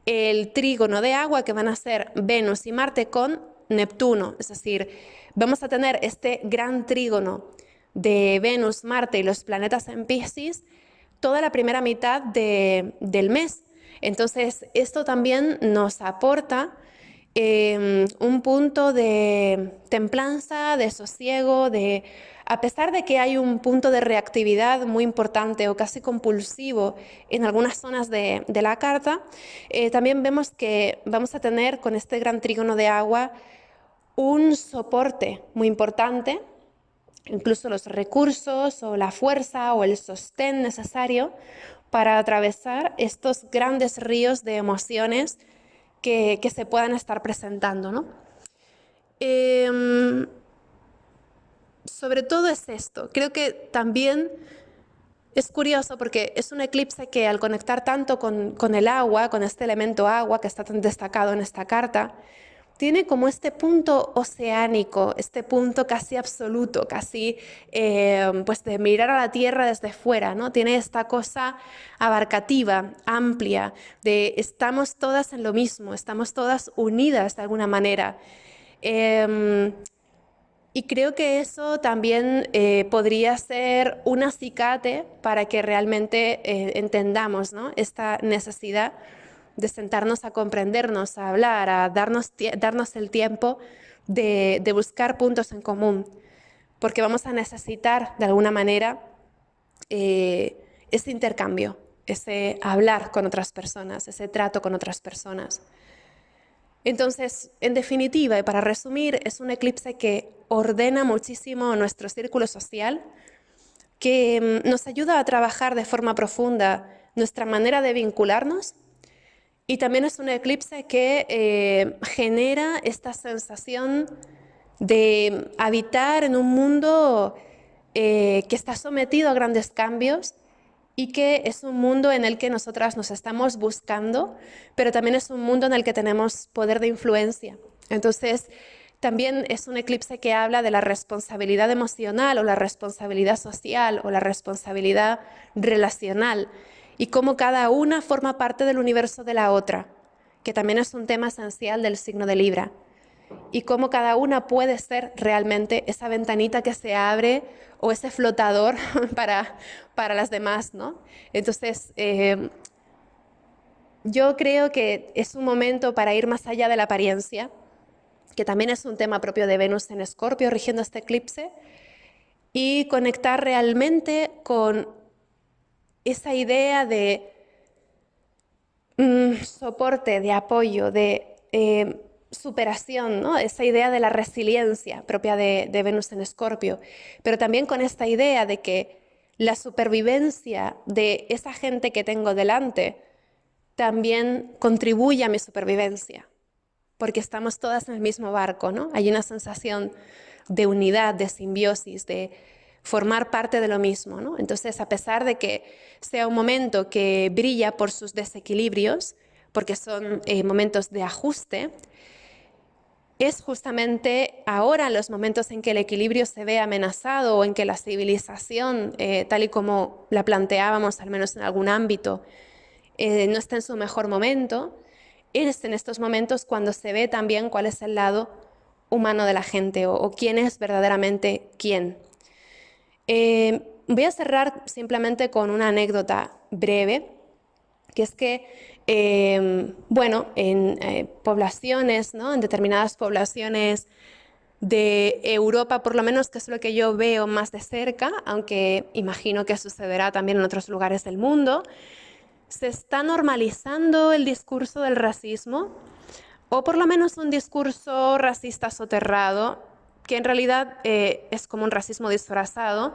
el trígono de agua que van a ser Venus y Marte con Neptuno, es decir, vamos a tener este gran trígono de Venus, Marte y los planetas en Piscis toda la primera mitad del mes. Entonces, esto también nos aporta un punto de templanza, de sosiego, a pesar de que hay un punto de reactividad muy importante o casi compulsivo en algunas zonas de la carta, también vemos que vamos a tener con este gran trígono de agua un soporte muy importante, incluso los recursos o la fuerza o el sostén necesario para atravesar estos grandes ríos de emociones que se puedan estar presentando, ¿no? Sobre todo es esto. Creo que también es curioso porque es un eclipse que al conectar tanto con el agua, con este elemento agua que está tan destacado en esta carta, tiene como este punto oceánico, este punto casi absoluto, casi pues de mirar a la Tierra desde fuera, ¿no? Tiene esta cosa abarcativa, amplia, de estamos todas en lo mismo, estamos todas unidas de alguna manera. Y creo que eso también podría ser un acicate para que realmente entendamos, ¿no?, esta necesidad de sentarnos a comprendernos, a hablar, a darnos el tiempo de buscar puntos en común, porque vamos a necesitar de alguna manera ese intercambio, ese hablar con otras personas, ese trato con otras personas. Entonces, en definitiva, y para resumir, es un eclipse que ordena muchísimo nuestro círculo social, que nos ayuda a trabajar de forma profunda nuestra manera de vincularnos, y también es un eclipse que genera esta sensación de habitar en un mundo que está sometido a grandes cambios y que es un mundo en el que nosotras nos estamos buscando, pero también es un mundo en el que tenemos poder de influencia. Entonces, también es un eclipse que habla de la responsabilidad emocional o la responsabilidad social o la responsabilidad relacional y cómo cada una forma parte del universo de la otra, que también es un tema esencial del signo de Libra, y cómo cada una puede ser realmente esa ventanita que se abre o ese flotador para las demás, ¿no? Entonces, yo creo que es un momento para ir más allá de la apariencia, que también es un tema propio de Venus en Escorpio rigiendo este eclipse, y conectar realmente con esa idea de soporte, de apoyo, de superación, ¿no? Esa idea de la resiliencia propia de Venus en Escorpio, pero también con esta idea de que la supervivencia de esa gente que tengo delante también contribuye a mi supervivencia, porque estamos todas en el mismo barco, ¿no? Hay una sensación de unidad, de simbiosis, de formar parte de lo mismo, ¿no? Entonces, a pesar de que sea un momento que brilla por sus desequilibrios, porque son momentos de ajuste, es justamente ahora los momentos en que el equilibrio se ve amenazado o en que la civilización, tal y como la planteábamos, al menos en algún ámbito, no está en su mejor momento. Es en estos momentos cuando se ve también cuál es el lado humano de la gente o quién es verdaderamente quién. Voy a cerrar simplemente con una anécdota breve, que es que, bueno, en poblaciones, ¿no?, en determinadas poblaciones de Europa, por lo menos, que es lo que yo veo más de cerca, aunque imagino que sucederá también en otros lugares del mundo, se está normalizando el discurso del racismo, o por lo menos un discurso racista soterrado, que en realidad es como un racismo disfrazado,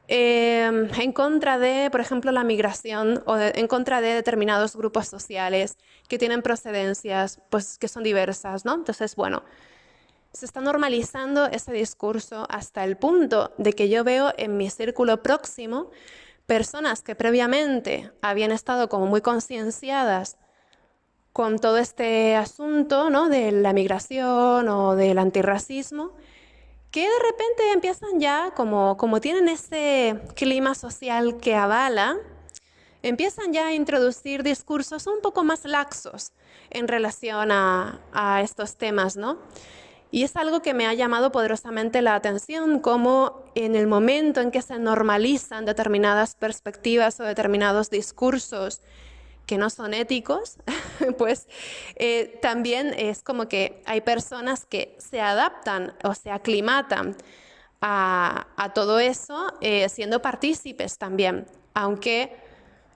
en contra de, por ejemplo, la migración o en contra de determinados grupos sociales que tienen procedencias pues, que son diversas, ¿no? Entonces, bueno, se está normalizando ese discurso hasta el punto de que yo veo en mi círculo próximo personas que previamente habían estado como muy concienciadas con todo este asunto, ¿no?, de la migración o del antirracismo, que de repente empiezan ya, como tienen ese clima social que avala, empiezan ya a introducir discursos un poco más laxos en relación a estos temas, ¿no? Y es algo que me ha llamado poderosamente la atención, cómo en el momento en que se normalizan determinadas perspectivas o determinados discursos que no son éticos, pues también es como que hay personas que se adaptan o se aclimatan a todo eso, siendo partícipes también, aunque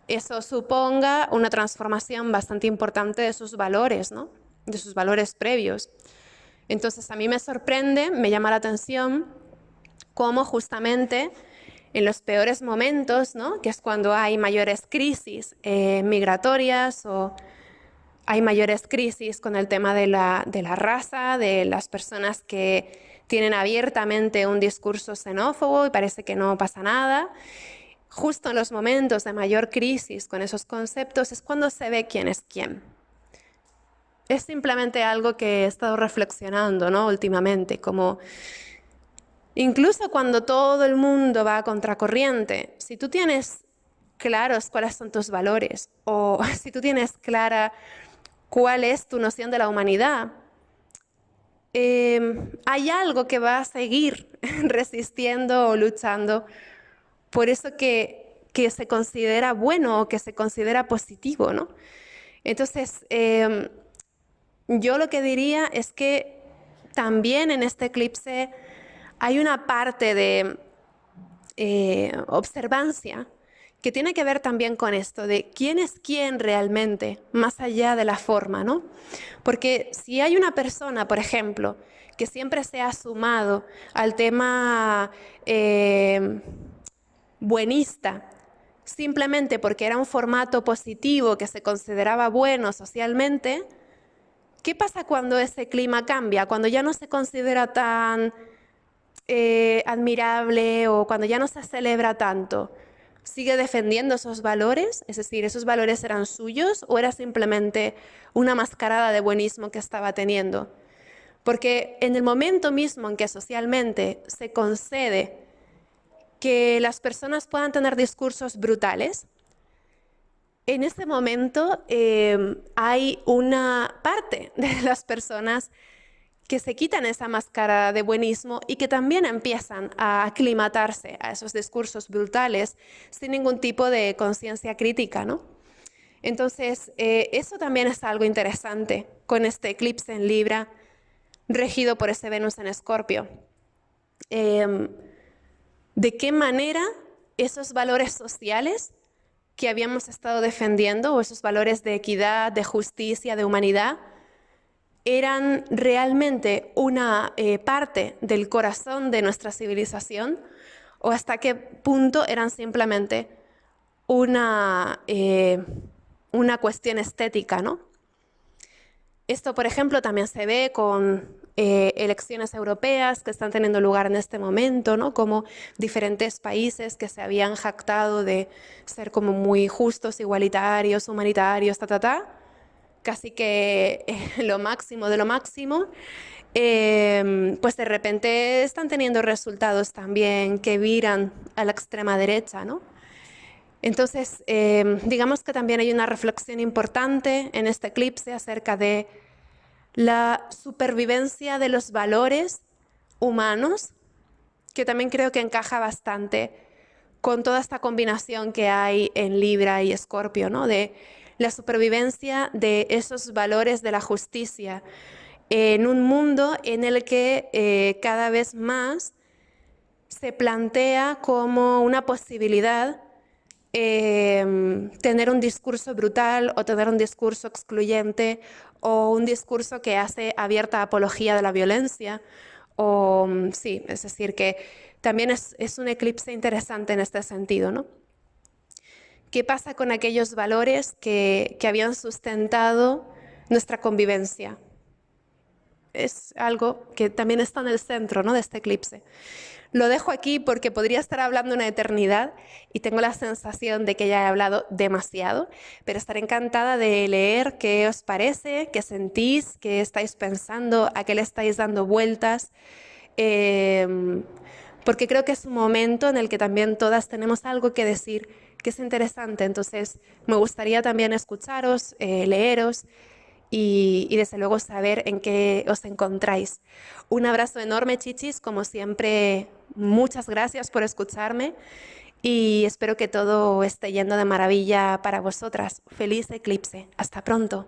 eso suponga una transformación bastante importante de sus valores, ¿no? De sus valores previos. Entonces a mí me sorprende, me llama la atención cómo justamente en los peores momentos, ¿no? Que es cuando hay mayores crisis migratorias o hay mayores crisis con el tema de la raza, de las personas que tienen abiertamente un discurso xenófobo y parece que no pasa nada. Justo en los momentos de mayor crisis con esos conceptos es cuando se ve quién es quién. Es simplemente algo que he estado reflexionando, ¿no? Últimamente, como incluso cuando todo el mundo va a contracorriente, si tú tienes claros cuáles son tus valores o si tú tienes clara cuál es tu noción de la humanidad, hay algo que va a seguir resistiendo o luchando por eso que se considera bueno o que se considera positivo, ¿no? Entonces, yo lo que diría es que también en este eclipse hay una parte de observancia que tiene que ver también con esto de quién es quién realmente, más allá de la forma, ¿no? Porque si hay una persona, por ejemplo, que siempre se ha sumado al tema buenista, simplemente porque era un formato positivo que se consideraba bueno socialmente, ¿qué pasa cuando ese clima cambia? Cuando ya no se considera tan admirable o cuando ya no se celebra tanto. ¿Sigue defendiendo esos valores? Es decir, ¿esos valores eran suyos o era simplemente una mascarada de buenismo que estaba teniendo? Porque en el momento mismo en que socialmente se concede que las personas puedan tener discursos brutales, en ese momento hay una parte de las personas que se quitan esa máscara de buenismo y que también empiezan a aclimatarse a esos discursos brutales sin ningún tipo de conciencia crítica, ¿no? Entonces, eso también es algo interesante con este eclipse en Libra, regido por ese Venus en Escorpio. ¿De qué manera esos valores sociales que habíamos estado defendiendo, o esos valores de equidad, de justicia, de humanidad, eran realmente una parte del corazón de nuestra civilización, o hasta qué punto eran simplemente una cuestión estética, ¿no? Esto, por ejemplo, también se ve con elecciones europeas que están teniendo lugar en este momento, ¿no? Como diferentes países que se habían jactado de ser como muy justos, igualitarios, humanitarios, casi que lo máximo de lo máximo, pues de repente están teniendo resultados también que viran a la extrema derecha, ¿no? Entonces, digamos que también hay una reflexión importante en este eclipse acerca de la supervivencia de los valores humanos, que también creo que encaja bastante con toda esta combinación que hay en Libra y Escorpio, ¿no? De la supervivencia de esos valores de la justicia en un mundo en el que cada vez más se plantea como una posibilidad tener un discurso brutal o tener un discurso excluyente o un discurso que hace abierta apología de la violencia. O, sí, es decir, que también es un eclipse interesante en este sentido, ¿no? ¿Qué pasa con aquellos valores que habían sustentado nuestra convivencia? Es algo que también está en el centro, ¿no?, de este eclipse. Lo dejo aquí porque podría estar hablando una eternidad y tengo la sensación de que ya he hablado demasiado, pero estaré encantada de leer qué os parece, qué sentís, qué estáis pensando, a qué le estáis dando vueltas, porque creo que es un momento en el que también todas tenemos algo que decir que es interesante. Entonces me gustaría también escucharos, leeros y desde luego saber en qué os encontráis. Un abrazo enorme, chichis, como siempre, muchas gracias por escucharme y espero que todo esté yendo de maravilla para vosotras. Feliz eclipse. Hasta pronto.